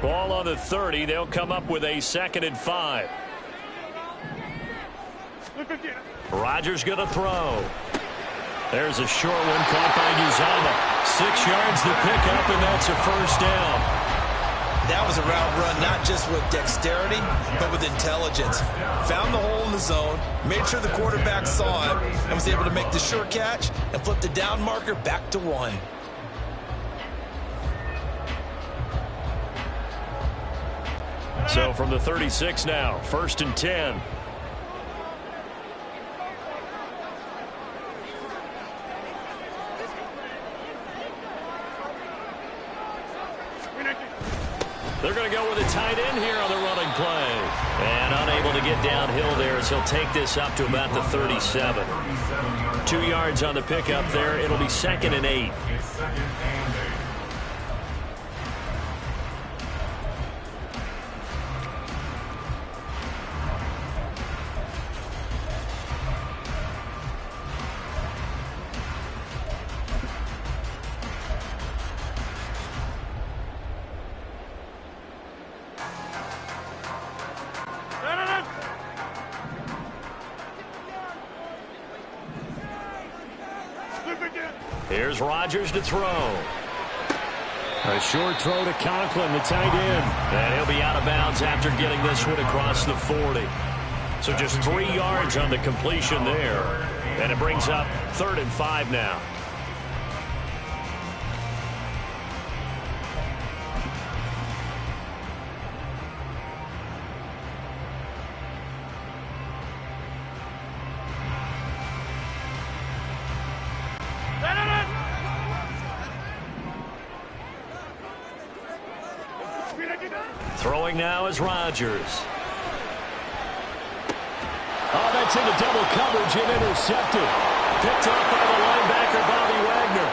Ball on the 30. They'll come up with a 2nd and 5. Rodgers going to throw. There's a short one caught by Uzama. 6 yards to pick up, and that's a first down. That was a route run not just with dexterity, but with intelligence. Found the hole in the zone, made sure the quarterback saw it, and was able to make the short catch and flip the down marker back to 1. So from the 36 now, 1st and 10. They're going to go with a tight end here on the running play. And unable to get downhill there as he'll take this up to about the 37. 2 yards on the pickup there. It'll be 2nd and 8. Here's Rodgers to throw. A short throw to Conklin, the tight end. And he'll be out of bounds after getting this one across the 40. So just 3 yards on the completion there. And it brings up 3rd and 5 now. Throwing now is Rodgers. Oh, that's into double coverage and intercepted. Picked off by the linebacker, Bobby Wagner.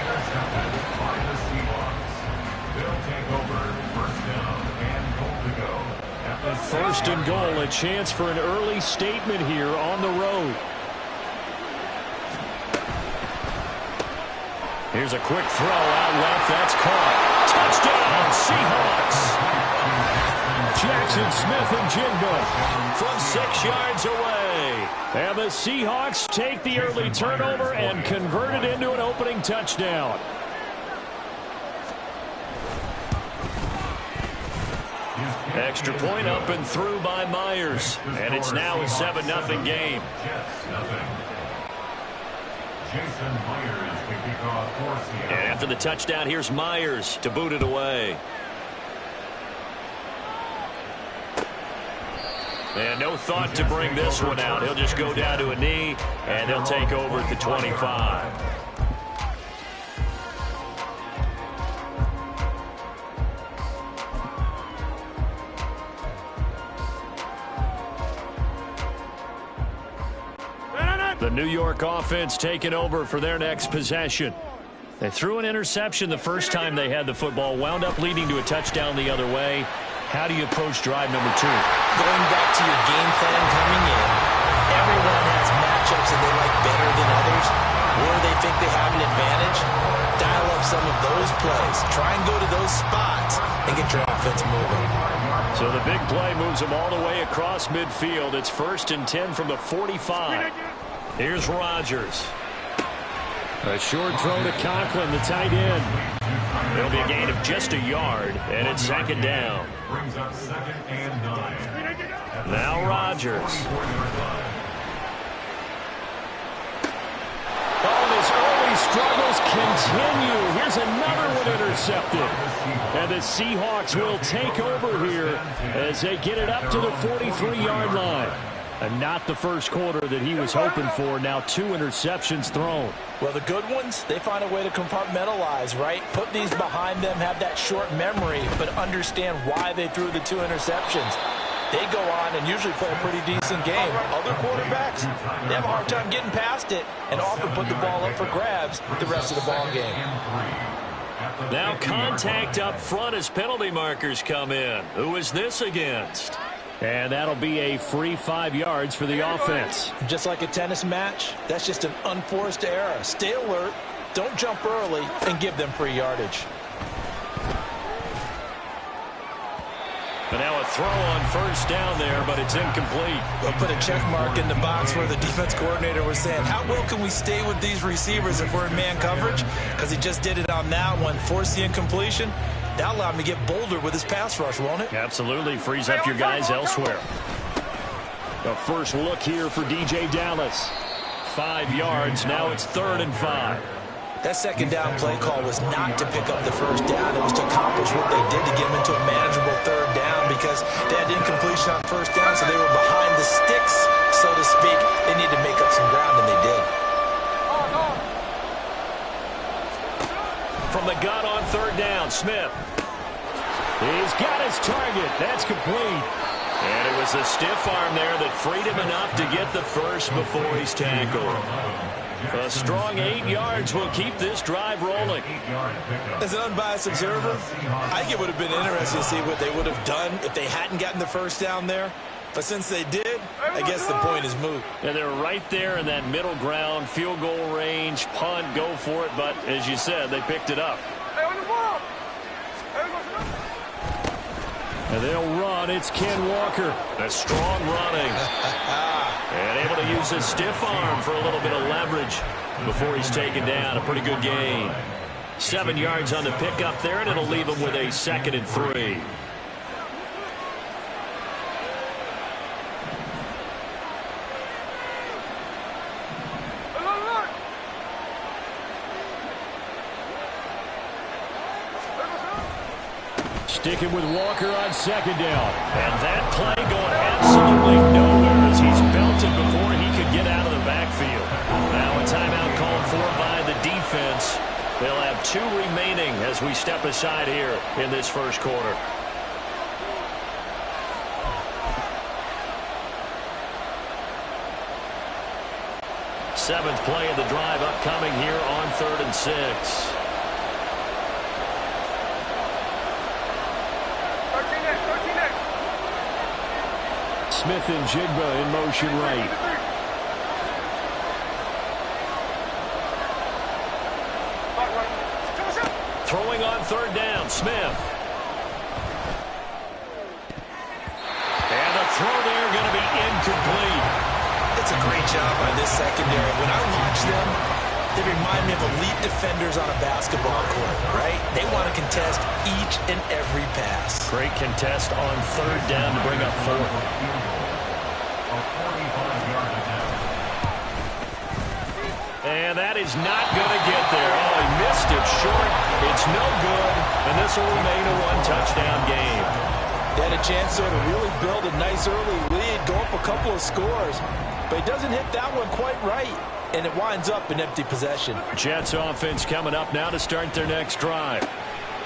Intercepted by the Seahawks. They'll take over 1st down and goal to go. At the 1st and goal, a chance for an early statement here on the road. Here's a quick throw out left. That's caught. Touchdown, Seahawks. Jackson Smith and Jigba from 6 yards away. And the Seahawks take the early turnover and convert it into an opening touchdown. Extra point up and through by Myers. And it's now a 7-0 game. Jets, nothing. Jason Myers to kick off for Seattle. And after the touchdown, here's Myers to boot it away. And no thought to bring this one out. He'll just go down to a knee, and they'll take over at the 25. The New York offense taking over for their next possession. They threw an interception the first time they had the football, wound up leading to a touchdown the other way. How do you approach drive number 2? Going back to your game plan coming in, everyone has matchups that they like better than others. Where they think they have an advantage, dial up some of those plays. Try and go to those spots and get your offense moving. So the big play moves them all the way across midfield. It's 1st and 10 from the 45. Here's Rodgers. A short throw to Conklin, the tight end. It'll be a gain of just a yard, and it's 2nd down. Brings up 2nd and 9. Now Rodgers. Oh, and his early struggles continue. Here's another one intercepted. And the Seahawks will take over here as they get it up to the 43-yard line. And not the first quarter that he was hoping for. Now 2 interceptions thrown. Well, the good ones, they find a way to compartmentalize, right? Put these behind them, have that short memory, but understand why they threw the 2 interceptions. They go on and usually play a pretty decent game. Other quarterbacks, they have a hard time getting past it and often put the ball up for grabs the rest of the ball game. Now contact up front as penalty markers come in. Who is this against? And that'll be a free 5 yards for the offense. Just like a tennis match, that's just an unforced error. Stay alert, don't jump early, and give them free yardage. But now a throw on 1st down there, but it's incomplete. We'll put a check mark in the box where the defense coordinator was saying, how well can we stay with these receivers if we're in man coverage? Because he just did it on that one, forced the incompletion. That'll allow him to get bolder with his pass rush, won't it? Absolutely. Frees up your guys elsewhere. The first look here for DJ Dallas. 5 yards. Now it's 3rd and 5. That 2nd down play call was not to pick up the 1st down. It was to accomplish what they did to get him into a manageable 3rd down because they had incompletion on 1st down, so they were behind the sticks, so to speak. They needed to make up some ground, and they did. From the gun on 3rd down, Smith. He's got his target. That's complete. And it was a stiff arm there that freed him enough to get the first before he's tackled. A strong 8 yards will keep this drive rolling. As an unbiased observer, I think it would have been interesting to see what they would have done if they hadn't gotten the 1st down there. But since they did, I guess the point is moot. And they're right there in that middle ground, field goal range, punt, go for it. But as you said, they picked it up. And they'll run. It's Ken Walker. A strong running. And able to use his stiff arm for a little bit of leverage before he's taken down. A pretty good gain. 7 yards on the pickup there, and it'll leave him with a 2nd and 3. Sticking with Walker on 2nd down. And that play going absolutely nowhere as he's belted before he could get out of the backfield. Now a timeout called for by the defense. They'll have 2 remaining as we step aside here in this first quarter. Seventh play of the drive upcoming here on 3rd and 6. Smith and Jigba in motion right. Throwing on 3rd down, Smith. And the throw there going to be incomplete. It's a great job by this secondary. When I watch them, they remind me of elite defenders on a basketball court, right? They want to contest each and every pass. Great contest on 3rd down to bring up 4th. And And that is not going to get there. Oh, he missed it short. It's no good, and this will remain a one-touchdown game. They had a chance there to really build a nice early lead, go up a couple of scores, but he doesn't hit that one quite right, and it winds up an empty possession. Jets offense coming up now to start their next drive.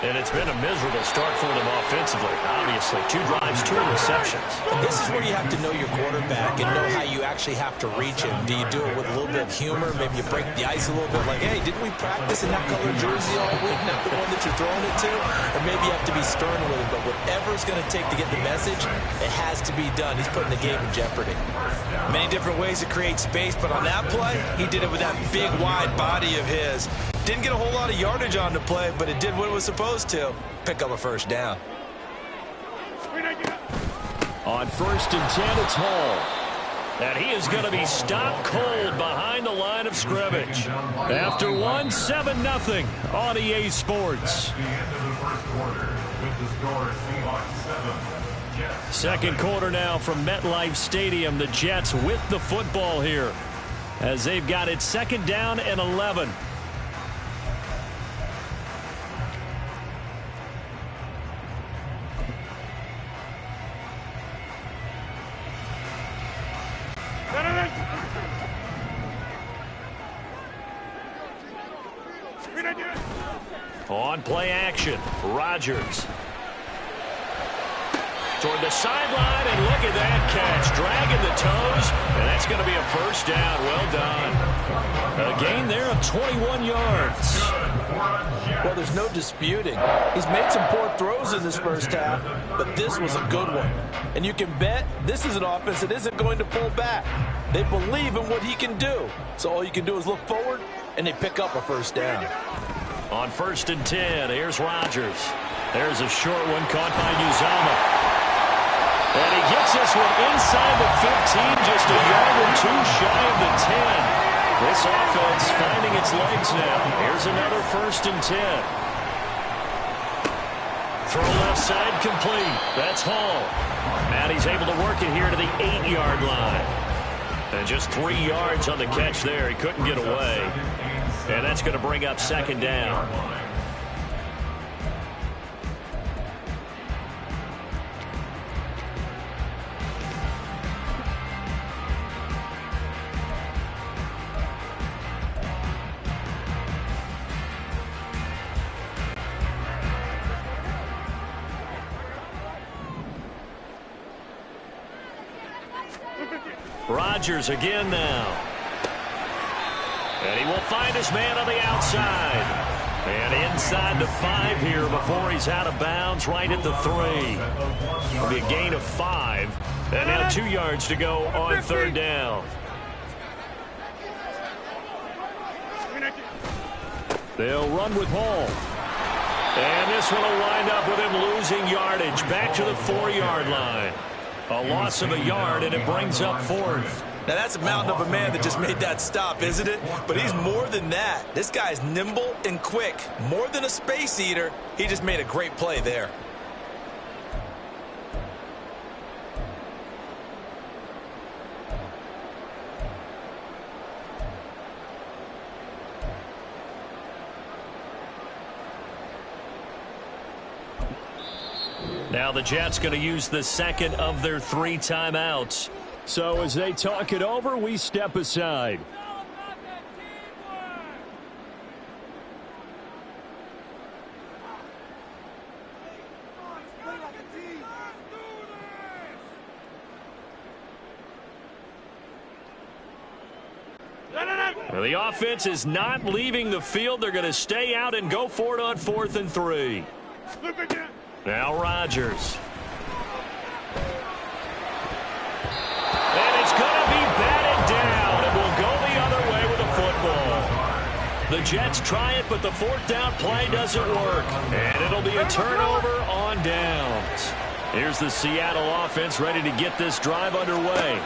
And it's been a miserable start for them offensively, obviously. 2 drives, 2 interceptions. And this is where you have to know your quarterback and know how you actually have to reach him. Do you do it with a little bit of humor? Maybe you break the ice a little bit like, hey, didn't we practice in that color jersey all week, not the one that you're throwing it to? Or maybe you have to be stern with him. But whatever it's going to take to get the message, it has to be done. He's putting the game in jeopardy. Many different ways to create space, but on that play, he did it with that big, wide body of his. Didn't get a whole lot of yardage on the play, but it did what it was supposed to. Pick up a first down. On 1st and 10, it's Hall. And he is going to be stopped cold behind the line of scrimmage. After 1, 7-0 on EA Sports. At the end of the first quarter, with the score Seahawks 7, Jets. Second quarter now from MetLife Stadium. The Jets with the football here as they've got it 2nd down and 11. On play action, Rodgers. Toward the sideline, and look at that catch. Dragging the toes, and that's going to be a first down. Well done. A gain there of 21 yards. Well, there's no disputing. He's made some poor throws in this first half, but this was a good one. And you can bet this is an offense that isn't going to pull back. They believe in what he can do. So all you can do is look forward, and they pick up a first down. On 1st and 10, here's Rodgers. There's a short one caught by Uzama. And he gets this one inside the 15, just a yard or 2 shy of the 10. This offense finding its legs now. Here's another 1st and 10. Throw left side complete. That's Hall. And he's able to work it here to the 8-yard line. And just 3 yards on the catch there. He couldn't get away. And that's going to bring up 2nd down. Rodgers again now. And he will find his man on the outside. And inside the 5 here before he's out of bounds right at the 3. It'll be a gain of 5. And now 2 yards to go on 3rd down. They'll run with Hall. And this one will wind up with him losing yardage back to the 4-yard line. A loss of a yard, and it brings up 4th. Now, that's a mountain of a man that just made that stop, isn't it? But he's more than that. This guy's nimble and quick. More than a space eater. He just made a great play there. Now the Jets going to use the 2nd of their 3 timeouts. So as they talk it over, we step aside. Well, the offense is not leaving the field. They're going to stay out and go for it on 4th and 3. Now Rodgers. And it's going to be batted down. It will go the other way with the football. The Jets try it, but the 4th down play doesn't work. And it'll be a turnover on downs. Here's the Seattle offense ready to get this drive underway.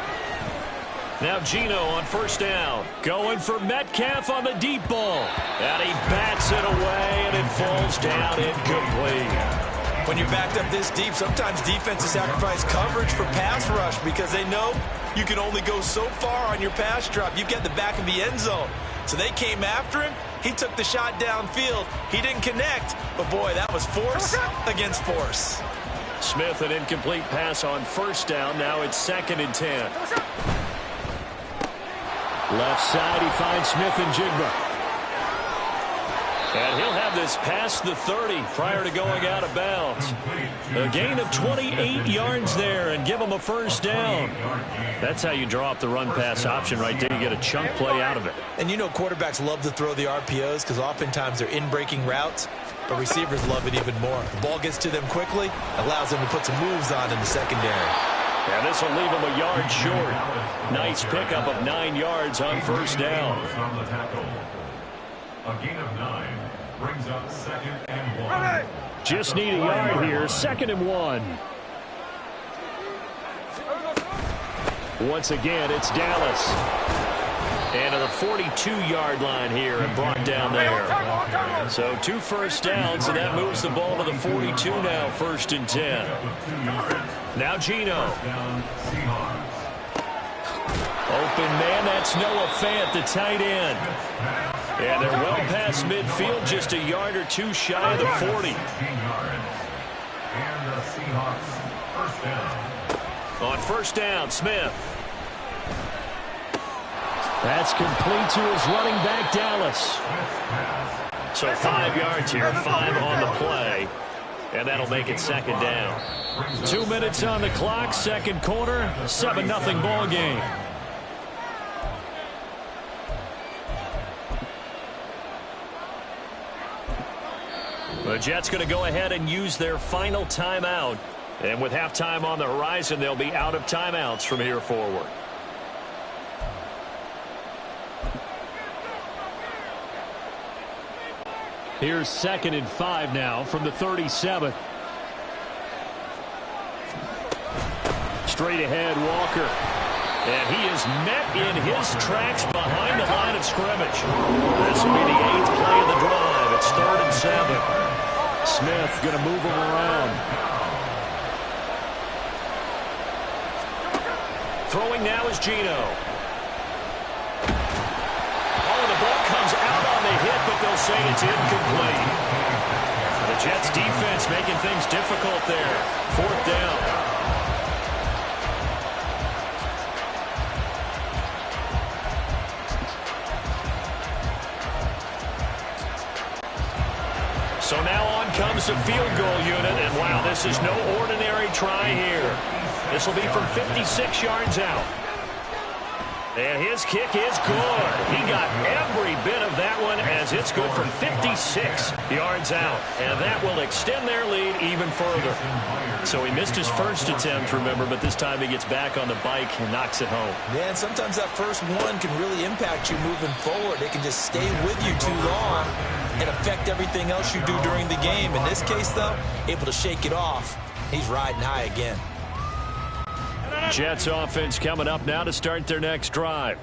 Now Geno on 1st down. Going for Metcalf on the deep ball. And he bats it away, and it falls down incomplete. When you're backed up this deep, sometimes defenses sacrifice coverage for pass rush because they know you can only go so far on your pass drop. You get the back of the end zone. So they came after him. He took the shot downfield. He didn't connect, but boy, that was force against force. Smith, an incomplete pass on first down. Now it's 2nd and 10. Left side, he finds Smith and Jigba. And he'll have this past the 30 prior to going out of bounds. A gain of 28 yards there and give him a first down. That's how you draw up the run-pass option right there. You get a chunk play out of it. And you know quarterbacks love to throw the RPOs because oftentimes they're in-breaking routes, but receivers love it even more. The ball gets to them quickly, allows them to put some moves on in the secondary. And this will leave him a yard short. Nice pickup of 9 yards on first down. A gain of 9 brings up 2nd and 1. Just need a yard here. 2nd and 1. Once again, it's Dallas. And to the 42-yard line here and brought down there. So 2 first downs, and that moves the ball to the 42 now, 1st and 10. Now Geno. Open man, that's Noah Fant, the tight end. And they're well past midfield, just a yard or 2 shy of the 40. And the Seahawks first down. On first down, Smith. That's complete to his running back, Dallas. So 5 yards here, 5 on the play. And that'll make it 2nd down. 2 minutes on the clock, 2nd quarter, 7-0 ball game. The Jets going to go ahead and use their final timeout. And with halftime on the horizon, they'll be out of timeouts from here forward. Here's 2nd and 5 now from the 37. Straight ahead, Walker. And he is met in his tracks behind the line of scrimmage. This will be the 8th play of the drive. It's 3rd and 7. Smith going to move him around. Throwing now is Geno. Oh, the ball comes out on the hit, but they'll say it's incomplete. The Jets defense making things difficult there. 4th down. So now on comes the field goal unit, and wow, this is no ordinary try here. This will be from 56 yards out. And his kick is good. He got every bit of that one as it's good from 56 yards out. And that will extend their lead even further. So he missed his first attempt, remember, but this time he gets back on the bike and knocks it home. Yeah, and sometimes that first one can really impact you moving forward. It can just stay with you too long and affect everything else you do during the game. In this case, though, able to shake it off. He's riding high again. Jets offense coming up now to start their next drive.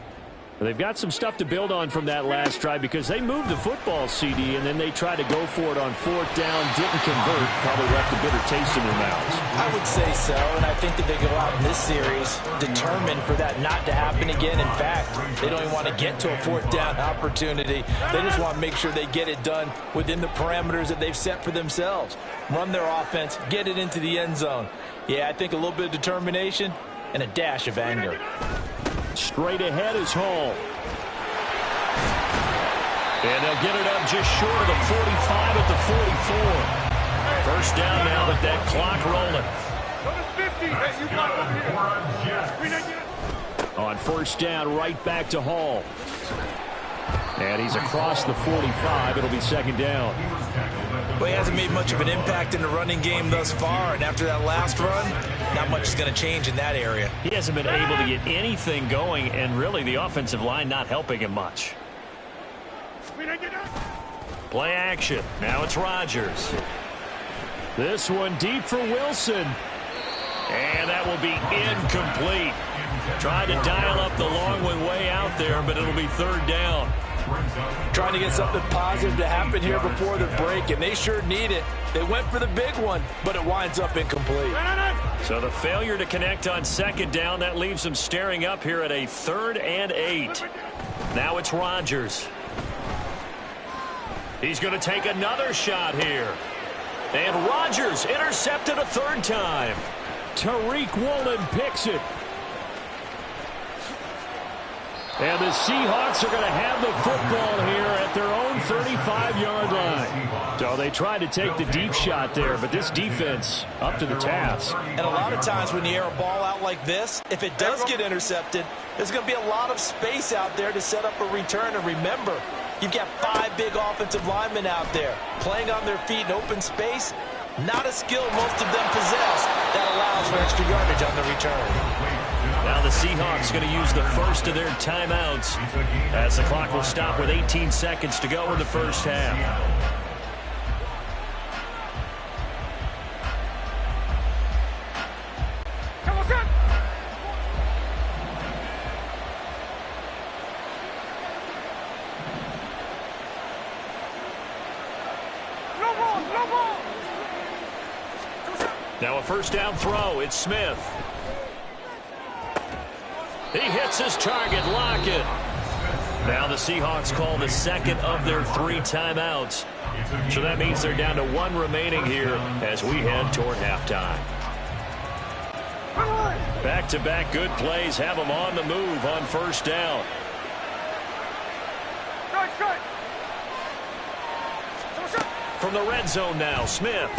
They've got some stuff to build on from that last drive because they moved the football, CD, and then they tried to go for it on 4th down, didn't convert, probably left a bitter taste in their mouths. I would say so, and I think that they go out in this series determined for that not to happen again. In fact, they don't even want to get to a 4th down opportunity. They just want to make sure they get it done within the parameters that they've set for themselves. Run their offense, get it into the end zone. Yeah, I think a little bit of determination and a dash of anger. Straight ahead is Hall. And they'll get it up just short of the 45 at the 44. First down now with that clock rolling. On first down, right back to Hall. And he's across the 45. It'll be 2nd down. Well, he hasn't made much of an impact in the running game thus far, and after that last run, not much is going to change in that area. He hasn't been able to get anything going, and really the offensive line not helping him much. Play action. Now it's Rodgers. This one deep for Wilson. And that will be incomplete. Tried to dial up the long one way out there, but it'll be 3rd down. Trying to get something positive to happen here before the break, and they sure need it. They went for the big one, but it winds up incomplete. So the failure to connect on 2nd down, that leaves them staring up here at a 3rd and 8. Now it's Rodgers. He's going to take another shot here. And Rodgers intercepted a third time. Tariq Woolen picks it. And the Seahawks are going to have the football here at their own 35-yard line. So they tried to take the deep shot there, but this defense up to the task. And a lot of times when you air a ball out like this, if it does get intercepted, there's going to be a lot of space out there to set up a return. And remember, you've got 5 big offensive linemen out there playing on their feet in open space. Not a skill most of them possess that allows for extra yardage on the return. Now the Seahawks going to use the first of their timeouts as the clock will stop with 18 seconds to go in the first half. Now a first down throw. It's Smith. He hits his target. Lockett. Now the Seahawks call the second of their 3 timeouts. So that means they're down to 1 remaining here as we head toward halftime. Back-to-back good plays have them on the move on first down. From the red zone now, Smith.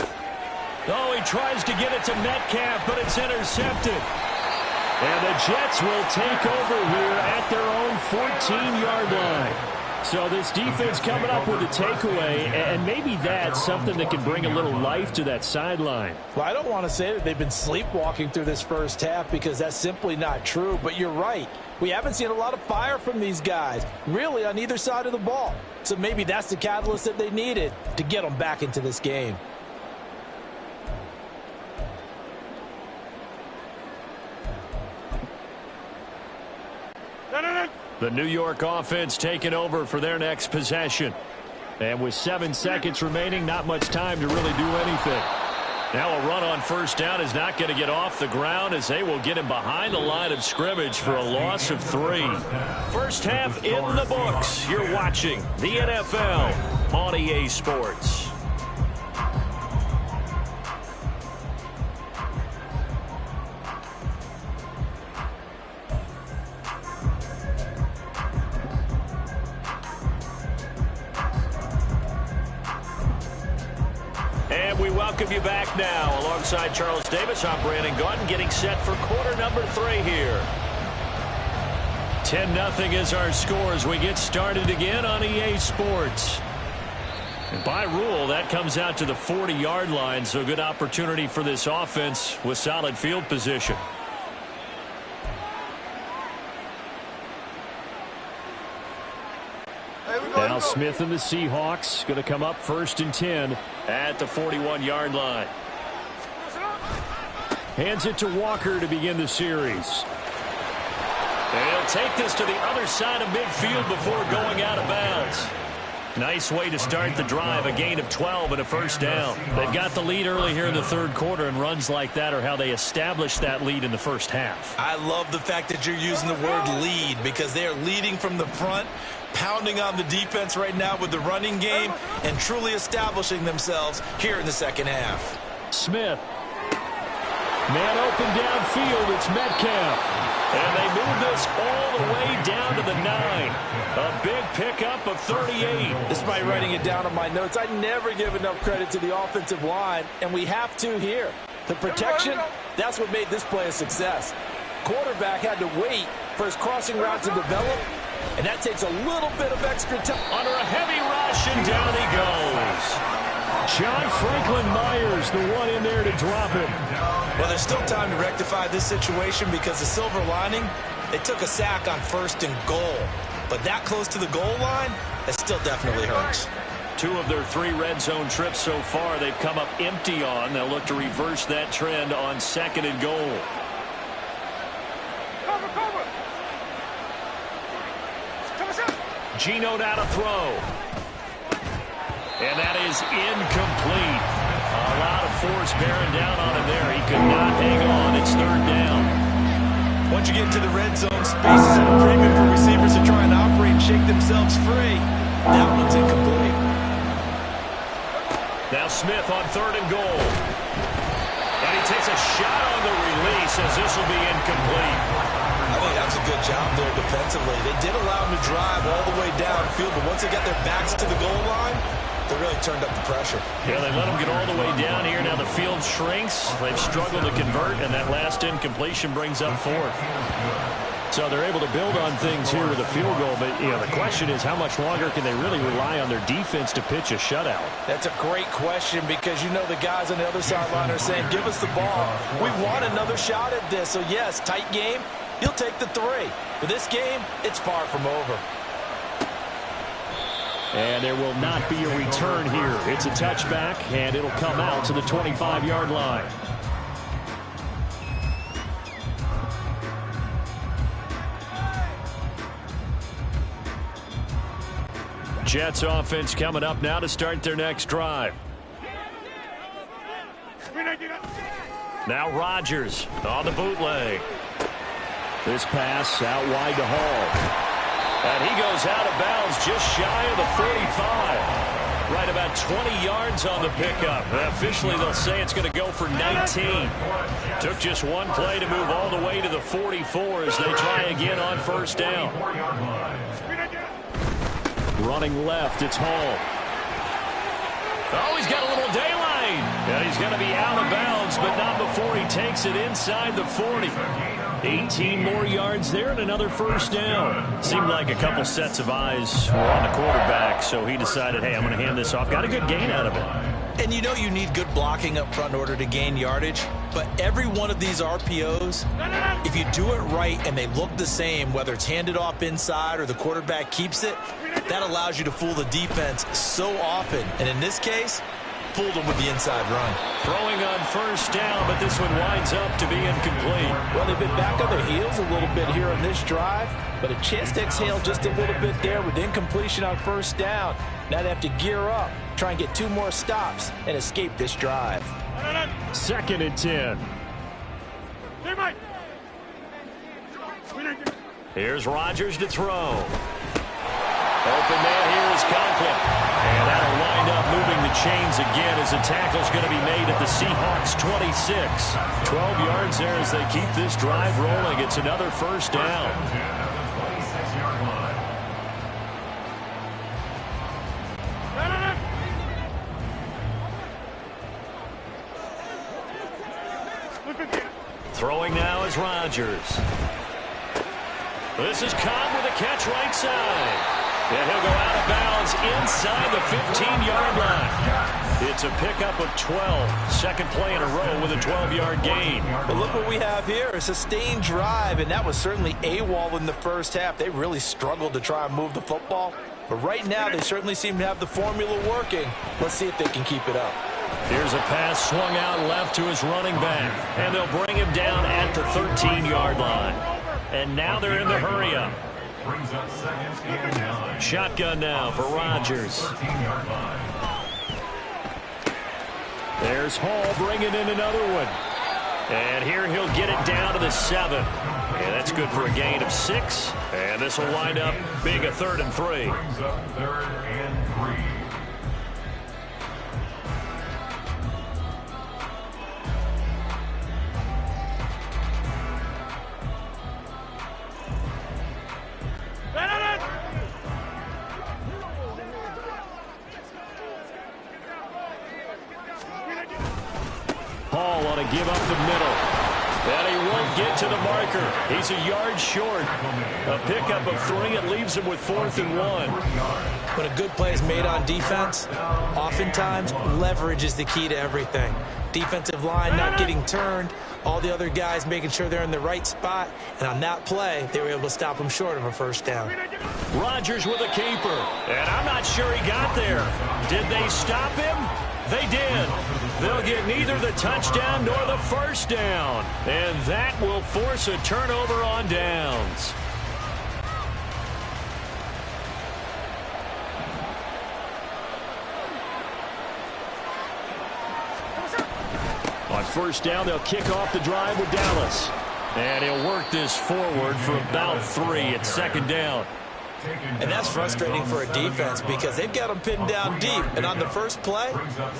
Oh, he tries to get it to Metcalf, but it's intercepted. And the Jets will take over here at their own 14-yard line. So this defense coming up with a takeaway, and maybe that's something that can bring a little life to that sideline. Well, I don't want to say that they've been sleepwalking through this first half because that's simply not true, but you're right. We haven't seen a lot of fire from these guys, really on either side of the ball. So maybe that's the catalyst that they needed to get them back into this game. The New York offense taking over for their next possession. And with 7 seconds remaining, not much time to really do anything. Now a run on first down is not going to get off the ground as they will get him behind the line of scrimmage for a loss of 3. First half in the books. You're watching the NFL on EA Sports. And we welcome you back now. Alongside Charles Davis, I'm Brandon Gaudin, getting set for quarter number 3 here. 10-0 is our score as we get started again on EA Sports. And by rule, that comes out to the 40-yard line, so good opportunity for this offense with solid field position. Now Smith and the Seahawks going to come up 1st and 10 at the 41-yard line. Hands it to Walker to begin the series. And he'll take this to the other side of midfield before going out of bounds. Nice way to start the drive, a gain of 12 and a first down. They've got the lead early here in the third quarter, and runs like that are how they establish that lead in the first half. I love the fact that you're using the word lead because they are leading from the front, pounding on the defense right now with the running game, and truly establishing themselves here in the second half. Smith. Man open downfield, it's Metcalf. And they move this all the way down to the 9. A big pickup of 38. Despite writing it down on my notes, I never give enough credit to the offensive line, and we have to here. The protection, that's what made this play a success. Quarterback had to wait for his crossing route to develop, and that takes a little bit of extra time. Under a heavy rush, and down he goes. John Franklin Myers, the one in there to drop him. Well, there's still time to rectify this situation because the silver lining, they took a sack on 1st and goal. But that close to the goal line, it still definitely hurts. 2 of their 3 red zone trips so far they've come up empty on. They'll look to reverse that trend on 2nd and goal. Geno now to throw. And that is incomplete. A lot of force bearing down on him there. He could not hang on. It's 3rd down. Once you get into the red zone, space is at a premium for receivers to try and operate and shake themselves free. That one's incomplete. Now Smith on 3rd and goal. And he takes a shot on the release as this will be incomplete. I think that's a good job there defensively. They did allow him to drive all the way downfield, but once they got their backs to the goal line, they really turned up the pressure. Yeah, they let him get all the way down here. Now the field shrinks. They've struggled to convert, and that last incompletion brings up 4th. So they're able to build on things here with a field goal, but the question is how much longer can they really rely on their defense to pitch a shutout? That's a great question because the guys on the other sideline are saying, give us the ball. We want another shot at this. So, yes, tight game. You'll take the 3. For this game, it's far from over. And there will not be a return here. It's a touchback, and it'll come out to the 25-yard line. Jets offense coming up now to start their next drive. Now Rodgers on the bootleg. This pass out wide to Hall. And he goes out of bounds just shy of the 45. Right about 20 yards on the pickup. Officially, they'll say it's going to go for 19. Took just one play to move all the way to the 44 as they try again on 1st down. Running left, it's Hall. Oh, he's got a little daylight. And he's going to be out of bounds, but not before he takes it inside the 40. 18 more yards there and another 1st down. Seemed like a couple sets of eyes were on the quarterback, so he decided, hey, I'm going to hand this off. Got a good gain out of it. And you need good blocking up front in order to gain yardage. But every one of these RPOs, if you do it right and they look the same, whether it's handed off inside or the quarterback keeps it, that allows you to fool the defense so often. And in this case, fooled them with the inside run. Throwing on 1st down, but this one winds up to be incomplete. Well, they've been back on their heels a little bit here on this drive, but a chance to exhale just a little bit there with incompletion on 1st down. Now they have to gear up, try and get 2 more stops, and escape this drive. 2nd and 10. Here's Rodgers to throw. Open man here is Gtowncapp. And that'll wind up moving the chains again as the tackle's going to be made at the Seahawks 26. 12 yards there as they keep this drive rolling. It's another 1st down. Throwing now is Rodgers. This is Cobb with a catch right side. And he'll go out of bounds inside the 15-yard line. It's a pickup of 12. 2nd play in a row with a 12-yard gain. But look what we have here, a sustained drive, and that was certainly AWOL in the 1st half. They really struggled to try and move the football. But right now, they certainly seem to have the formula working. Let's see if they can keep it up. Here's a pass swung out left to his running back. And they'll bring him down at the 13-yard line. And now they're in the hurry-up. Shotgun now for Rodgers. There's Hall bringing in another one. And here he'll get it down to the 7. And that's good for a gain of 6. And this will wind up being a 3rd and 3. Brings up 3rd and 3. Hall on a give up the middle. And he won't get to the marker. He's a yard short. A pickup of 3. It leaves him with 4th and 1. When a good play is made on defense, oftentimes leverage is the key to everything. Defensive line not getting turned, all the other guys making sure they're in the right spot, and on that play, they were able to stop him short of a 1st down. Rodgers with a keeper, and I'm not sure he got there. Did they stop him? They did. They'll get neither the touchdown nor the 1st down, and that will force a turnover on downs. On 1st down, they'll kick off the drive with Dallas. And he'll work this forward for about 3 at second down. And that's frustrating for a defense because they've got them pinned down deep. And on the first play,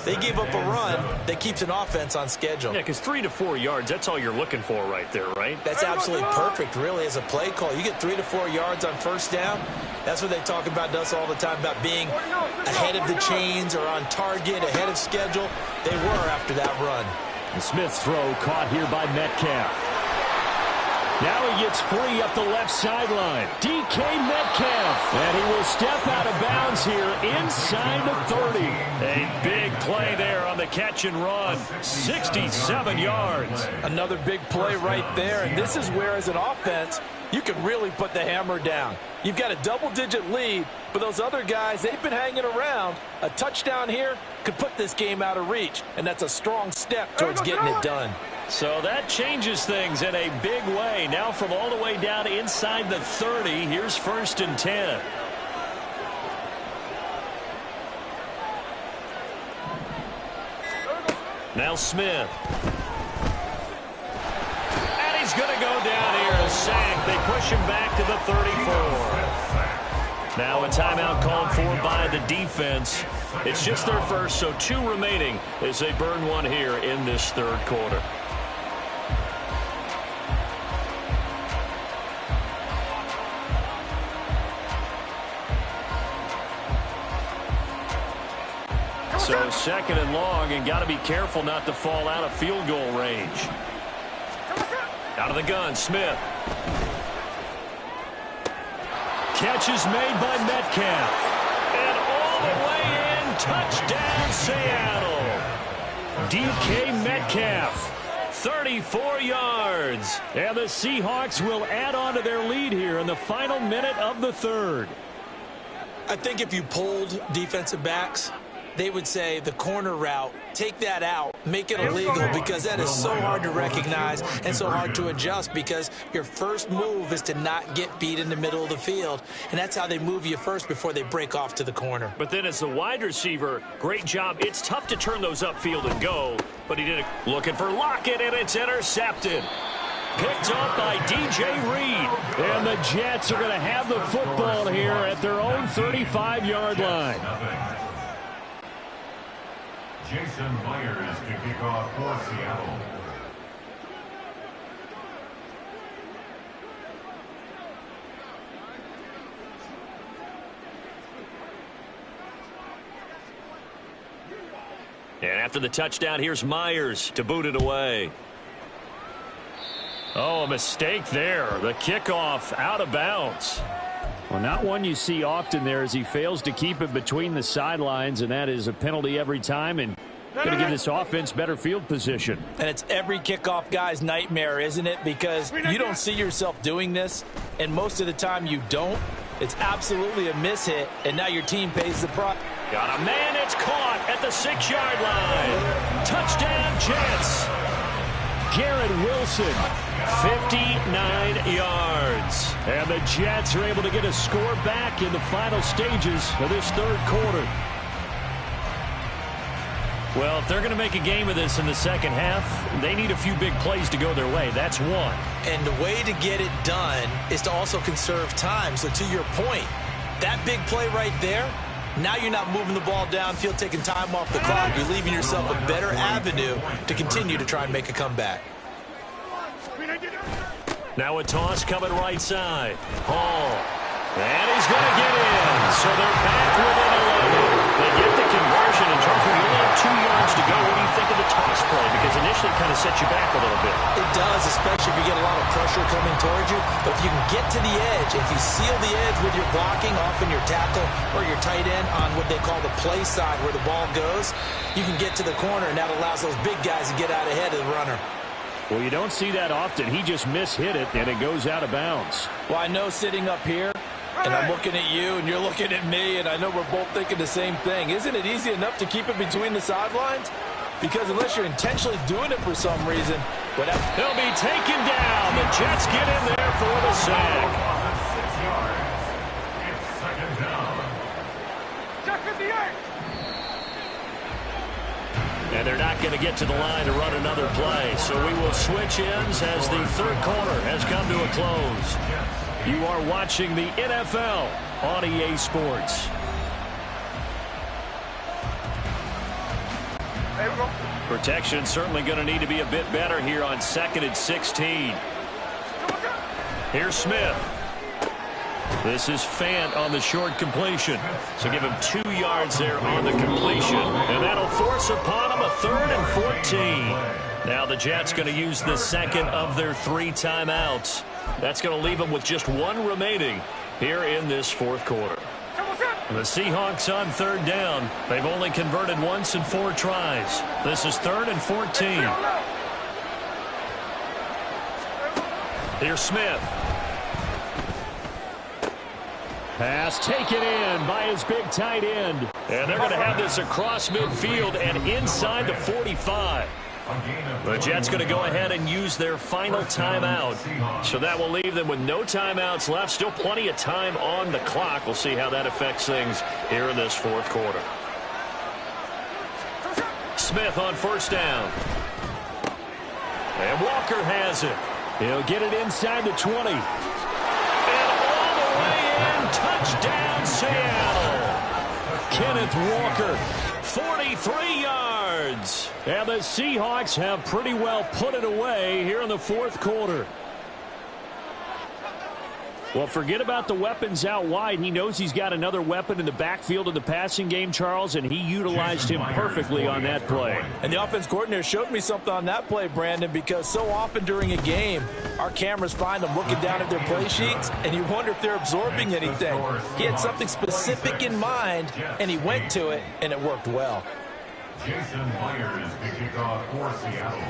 they give up a run that keeps an offense on schedule. Yeah, because 3 to 4 yards, that's all you're looking for right there, right? That's absolutely perfect, really, as a play call. You get 3 to 4 yards on first down. That's what they talk about to us all the time, about being ahead of the chains or on target, ahead of schedule. They were after that run. The Smith throw caught here by Metcalf. Now he gets free up the left sideline. DK Metcalf. And he will step out of bounds here inside the 30. A big play there on the catch and run. 67 yards. Another big play right there. And this is where, as an offense, you can really put the hammer down. You've got a double-digit lead, but those other guys, they've been hanging around. A touchdown here could put this game out of reach, and that's a strong step towards getting it done. So that changes things in a big way. Now from all the way down inside the 30, here's 1st and 10. Now Smith. And he's going to go down here, a sack. They push him back to the 34. Now a timeout called for by the defense. It's just their first, so 2 remaining as they burn one here in this 3rd quarter. So 2nd and long, and got to be careful not to fall out of field goal range. Out of the gun, Smith. Catch is made by Metcalf. And all the way in, touchdown Seattle. DK Metcalf, 34 yards. And the Seahawks will add on to their lead here in the final minute of the 3rd. I think if you polled defensive backs, they would say the corner route, take that out, make it illegal, because that is so hard to recognize and so hard to adjust, because your first move is to not get beat in the middle of the field, and that's how they move you first before they break off to the corner. But then as the wide receiver, great job. It's tough to turn those upfield and go, but he did it. Looking for Lockett, and it's intercepted. Picked up by DJ Reed. And the Jets are going to have the football here at their own 35-yard line. Jason Myers to kick off for Seattle. And after the touchdown, here's Myers to boot it away. Oh, a mistake there. The kickoff out of bounds. Well, not one you see often there, as he fails to keep it between the sidelines, and that is a penalty every time, and going to give this offense better field position. And it's every kickoff guy's nightmare, isn't it? Because you don't see yourself doing this, and most of the time you don't. It's absolutely a mishit, and now your team pays the price. Got a man, it's caught at the 6-yard line. Touchdown, Jets. Garrett Wilson, 59 yards. And the Jets are able to get a score back in the final stages of this 3rd quarter. Well, if they're going to make a game of this in the 2nd half, they need a few big plays to go their way. That's one. And the way to get it done is to also conserve time. So to your point, that big play right there, now you're not moving the ball downfield, taking time off the clock. You're leaving yourself a better avenue to continue to try and make a comeback. Now a toss coming right side. Hall. And he's going to get in. So they're back within 11. They get the conversion, and Charles, when you only have 2 yards to go, what do you think of the toss play? Because initially it kind of sets you back a little bit. It does, especially if you get a lot of pressure coming towards you. But if you can get to the edge, if you seal the edge with your blocking, often your tackle or your tight end on what they call the play side where the ball goes, you can get to the corner, and that allows those big guys to get out ahead of the runner. Well, you don't see that often. He just mishit it, and it goes out of bounds. Well, I know sitting up here, and I'm looking at you, and you're looking at me, and I know we're both thinking the same thing. Isn't it easy enough to keep it between the sidelines? Because unless you're intentionally doing it for some reason, whatever. He'll be taken down. The Jets get in there for the sack. 6 yards. It's 2nd down. Check 58. And they're not going to get to the line to run another play. So we will switch ends as the third quarter has come to a close. You are watching the NFL on EA Sports. Protection certainly going to need to be a bit better here on 2nd and 16. Here's Smith. This is Fant on the short completion. So give him 2 yards there on the completion. And that'll force upon him a 3rd and 14. Now the Jets going to use the second of their 3 timeouts. That's going to leave them with just 1 remaining here in this fourth quarter. The Seahawks on 3rd down. They've only converted once in 4 tries. This is 3rd and 14. Here's Smith. Pass taken in by his big tight end. And they're going to have this across midfield and inside the 45. The Jets going to go ahead and use their final timeout. So that will leave them with no timeouts left. Still plenty of time on the clock. We'll see how that affects things here in this fourth quarter. Smith on 1st down. And Walker has it. He'll get it inside the 20. And all the way in. Touchdown, Seattle. Kenneth Walker, 43 yards. And the Seahawks have pretty well put it away here in the fourth quarter. Well, forget about the weapons out wide. He knows he's got another weapon in the backfield of the passing game, Charles, and he utilized him perfectly on that play. And the offense coordinator showed me something on that play, Brandon, because so often during a game, our cameras find them looking down at their play sheets, and you wonder if they're absorbing anything. He had something specific in mind, and he went to it, and it worked well. Jason Myers to kick off for Seattle.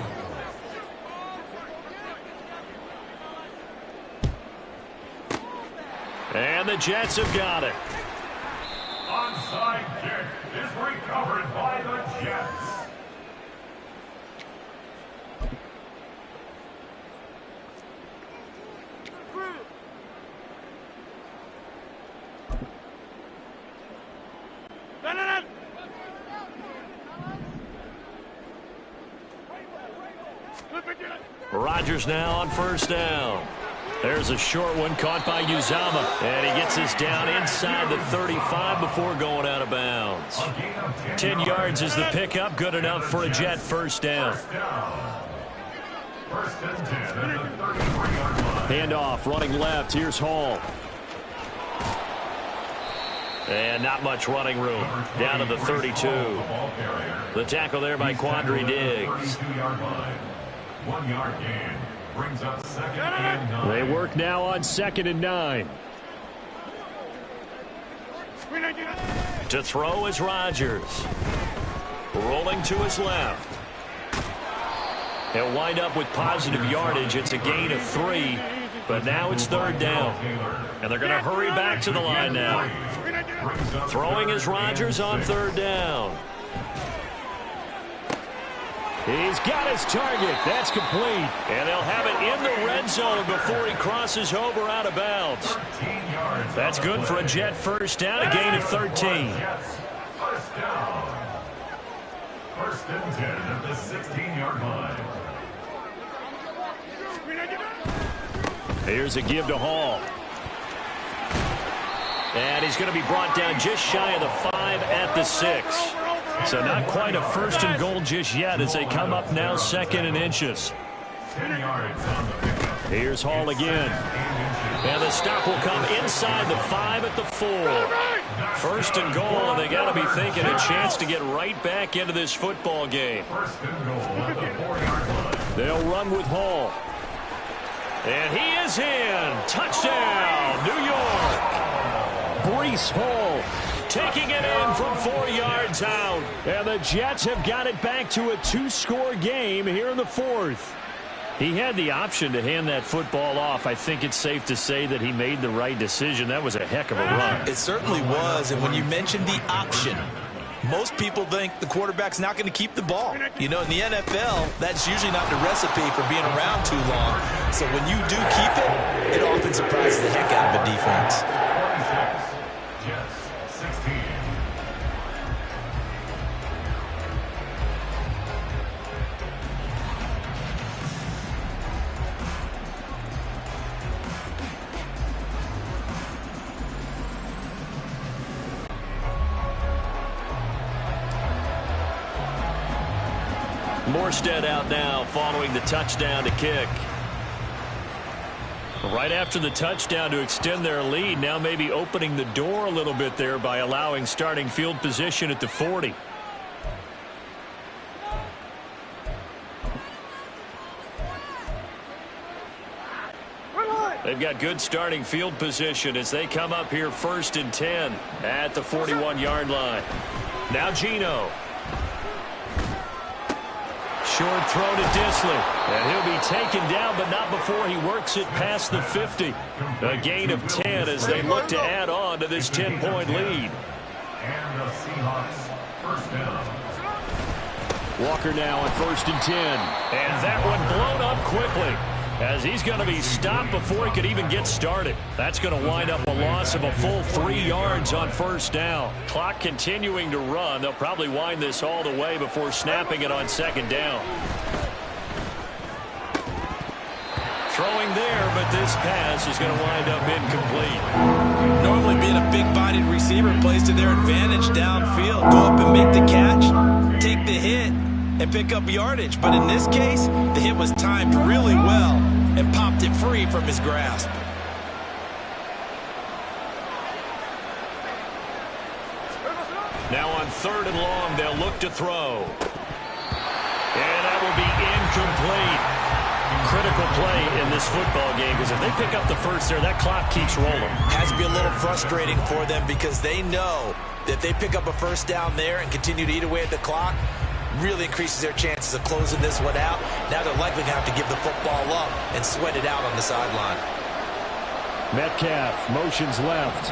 And the Jets have got it. Onside kick is recovered by the Jets. Rodgers now on 1st down. There's a short one caught by Uzama. And he gets this down inside the 35 before going out of bounds. 10 yards is the pickup. Good enough for a Jet 1st down. 1st and 10 at the 33-yard line. Handoff running left. Here's Hall. And not much running room. Down to the 32. The tackle there by Quandre Diggs. 1 yard gain. Brings up 2nd and 9. They work now on 2nd and 9. To throw is Rodgers. Rolling to his left. He'll wind up with positive yardage. It's a gain of 3, but now it's 3rd down. And they're going to hurry back to the line now. Throwing is Rodgers on 3rd down. He's got his target. That's complete. And they'll have it in the red zone before he crosses over out of bounds. That's good for a Jet 1st down, a gain of 13. 1st down. 1st and 10 at the 16-yard line. Here's a give to Hall. And he's going to be brought down just shy of the 5 at the 6. So not quite a 1st and goal just yet as they come up now 2nd and inches. 10 yards on the pickup. Here's Hall again. And the stop will come inside the 5 at the 4. 1st and goal, and they got to be thinking a chance to get right back into this football game. 1st and goal at the 4-yard line. They'll run with Hall. And he is in. Touchdown, New York. Breece Hall taking it in from 4 yards out. And the Jets have got it back to a 2-score game here in the 4th. He had the option to hand that football off. I think it's safe to say that he made the right decision. That was a heck of a run. It certainly was. And when you mentioned the option, most people think the quarterback's not going to keep the ball. You know, in the NFL, that's usually not the recipe for being around too long. So when you do keep it, it often surprises the heck out of a defense. 46. Jets 16. Morstead out now following the touchdown to kick. Right after the touchdown to extend their lead, now maybe opening the door a little bit there by allowing starting field position at the 40. They've got good starting field position as they come up here 1st and 10 at the 41-yard line. Now Geno. Short throw to Disley. And he'll be taken down, but not before he works it past the 50. A gain of 10 as they look to add on to this 10-point lead. And the Seahawks first down. Walker now on 1st and 10. And that one blown up quickly, as he's going to be stopped before he could even get started. That's going to wind up a loss of a full 3 yards on 1st down. Clock continuing to run. They'll probably wind this all the way before snapping it on 2nd down. Throwing there, but this pass is going to wind up incomplete. Normally being a big-bodied receiver plays to their advantage downfield. Go up and make the catch, take the hit, and pick up yardage. But in this case, the hit was timed really well and popped it free from his grasp. Now on 3rd and long, they'll look to throw. And that will be incomplete. Critical play in this football game, because if they pick up the first there, that clock keeps rolling. Has to be a little frustrating for them because they know that if they pick up a 1st down there and continue to eat away at the clock, really increases their chances of closing this one out. Now they're likely going to have to give the football up and sweat it out on the sideline. Metcalf motions left.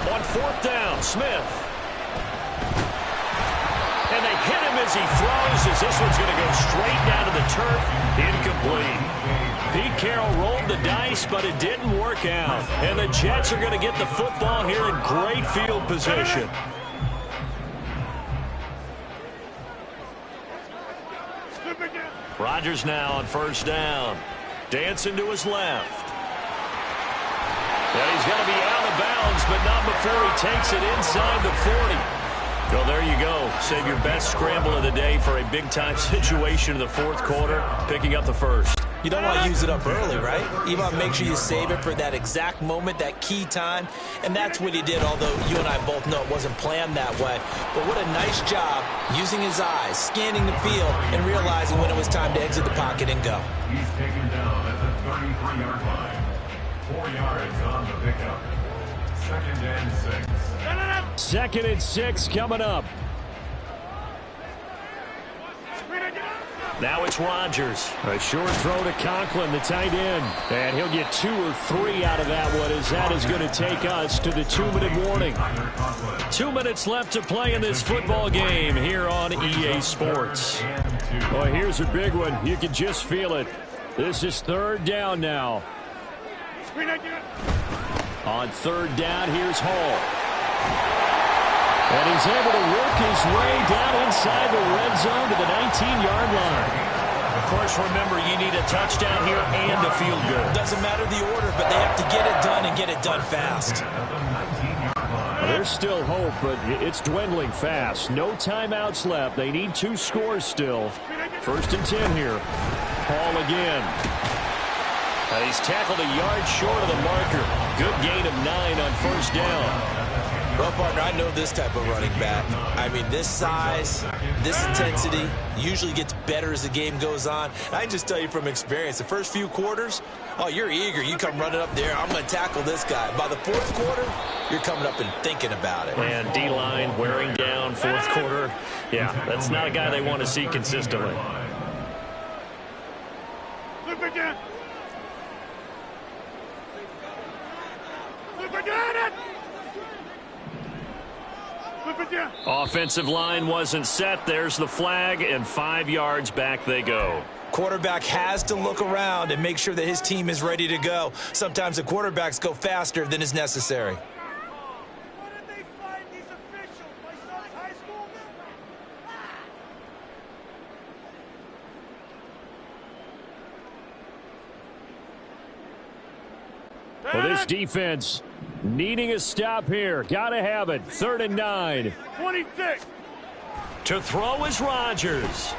On 4th down, Smith. And they hit him as he throws, as this one's going to go straight down to the turf. Incomplete. Pete Carroll rolled the dice, but it didn't work out. And the Jets are going to get the football here in great field position. Rodgers now on 1st down. Dancing to his left. And he's going to be out of bounds, but not before he takes it inside the 40. Well, there you go. Save your best scramble of the day for a big-time situation in the 4th quarter, picking up the 1st. You don't want to use it up early, right? You want to make sure you save it for that exact moment, that key time. And that's what he did, although you and I both know it wasn't planned that way. But what a nice job using his eyes, scanning the field, and realizing when it was time to exit the pocket and go. He's taken down at the 33-yard line. 4 yards on the pickup. 2nd and 6. 2nd and 6 coming up. Now it's Rodgers. A short throw to Conklin, the tight end. And he'll get 2 or 3 out of that one, as that is going to take us to the 2-minute warning. 2 minutes left to play in this football game here on EA Sports. Well, here's a big one. You can just feel it. This is 3rd down now. On 3rd down, here's Hall. And he's able to work his way down inside the red zone to the 19-yard line. Of course, remember, you need a touchdown here and a field goal. Doesn't matter the order, but they have to get it done and get it done fast. Well, there's still hope, but it's dwindling fast. No timeouts left. They need 2 scores still. 1st and 10 here. Hall again. He's tackled a yard short of the marker. Good gain of 9 on 1st down. Well, partner, I know this type of running back. I mean, this size, this intensity usually gets better as the game goes on. I can just tell you from experience, the first few quarters, oh, you're eager. You come running up there, I'm going to tackle this guy. By the 4th quarter, you're coming up and thinking about it. And D-line wearing down 4th quarter. Yeah, that's not a guy they want to see consistently. Flip again. Flip again. Offensive line wasn't set. There's the flag, and 5 yards back they go. Quarterback has to look around and make sure that his team is ready to go. Sometimes the quarterbacks go faster than is necessary. What did they find these officials? My son's high school? Well, this defense Needing a stop here. Got to have it. 3rd and 9. 26. To throw is Rodgers.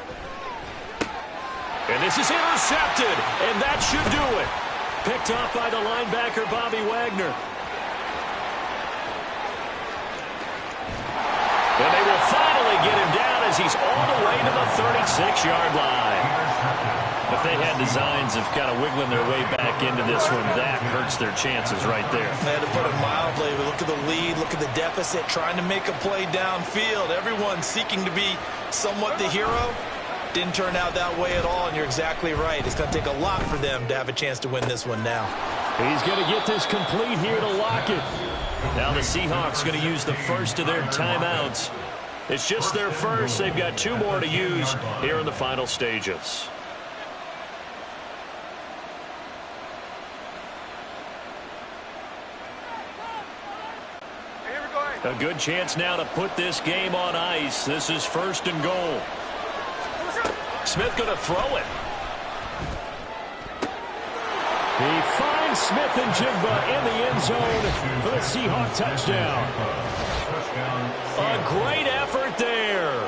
And this is intercepted, and that should do it. Picked off by the linebacker, Bobby Wagner. And they will finally get him down as he's all the way to the 36-yard line. If they had designs of kind of wiggling their way back into this one, that hurts their chances right there. They had to put it mildly. Look at the lead, look at the deficit, trying to make a play downfield. Everyone seeking to be somewhat the hero. Didn't turn out that way at all, and you're exactly right. It's going to take a lot for them to have a chance to win this one now. He's going to get this complete here to lock it. Now the Seahawks going to use the first of their timeouts. It's just their first. They've got 2 more to use here in the final stages. A good chance now to put this game on ice. This is 1st and goal. Smith going to throw it. He finds Smith and Jigba in the end zone for the Seahawk touchdown. A great effort there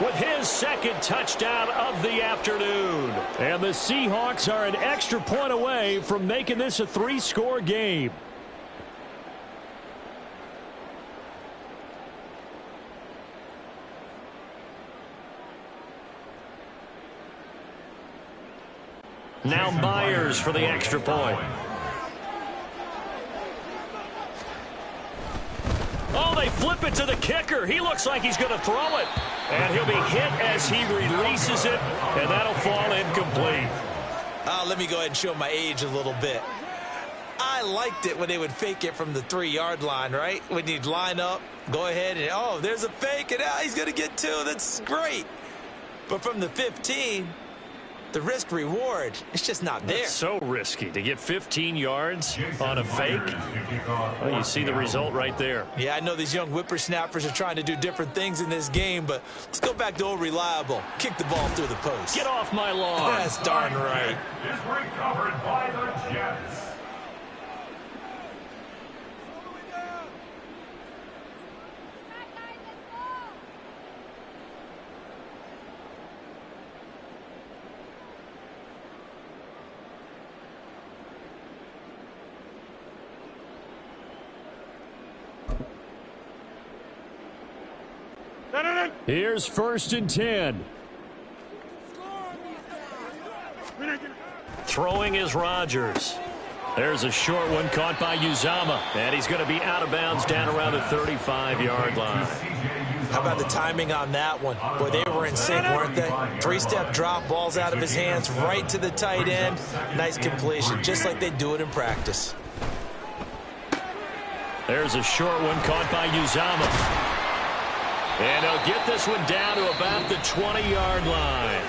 with his 2nd touchdown of the afternoon. And the Seahawks are an extra point away from making this a 3-score game. Now Myers for the extra point. Oh, they flip it to the kicker. He looks like he's going to throw it. And he'll be hit as he releases it, and that'll fall incomplete. Let me go ahead and show my age a little bit. I liked it when they would fake it from the 3-yard line, right? When you'd line up, go ahead and, oh, there's a fake, and he's going to get 2. That's great. But from the 15... the risk reward, it's just not there. It's so risky to get 15 yards on a fake. Well, you see the result right there. Yeah, I know these young whippersnappers are trying to do different things in this game, but let's go back to old reliable. Kick the ball through the post. Get off my lawn. That's darn right. Is recovered by the Jets. Here's 1st and 10. Throwing is Rodgers. There's a short one caught by Uzama, and he's going to be out of bounds down around the 35-yard line. How about the timing on that one? Boy, they were in sync, weren't they? 3-step drop, balls out of his hands, right to the tight end. Nice completion, just like they do it in practice. There's a short one caught by Uzama. And they'll get this one down to about the 20-yard line.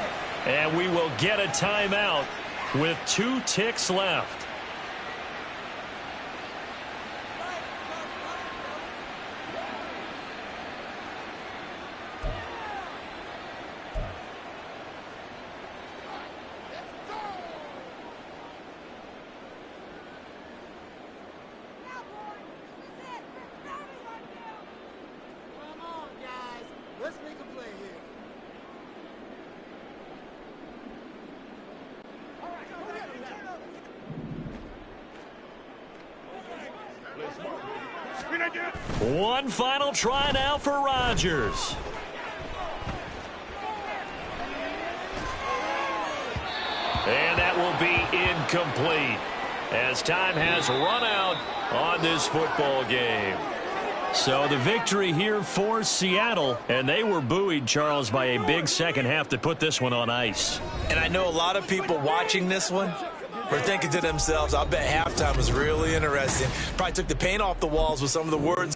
And we will get a timeout with 2 ticks left. One final try now for Rodgers. And that will be incomplete as time has run out on this football game. So the victory here for Seattle, and they were buoyed, Charles, by a big second half to put this one on ice. And I know a lot of people watching this one were thinking to themselves, I'll bet halftime was really interesting. Probably took the paint off the walls with some of the words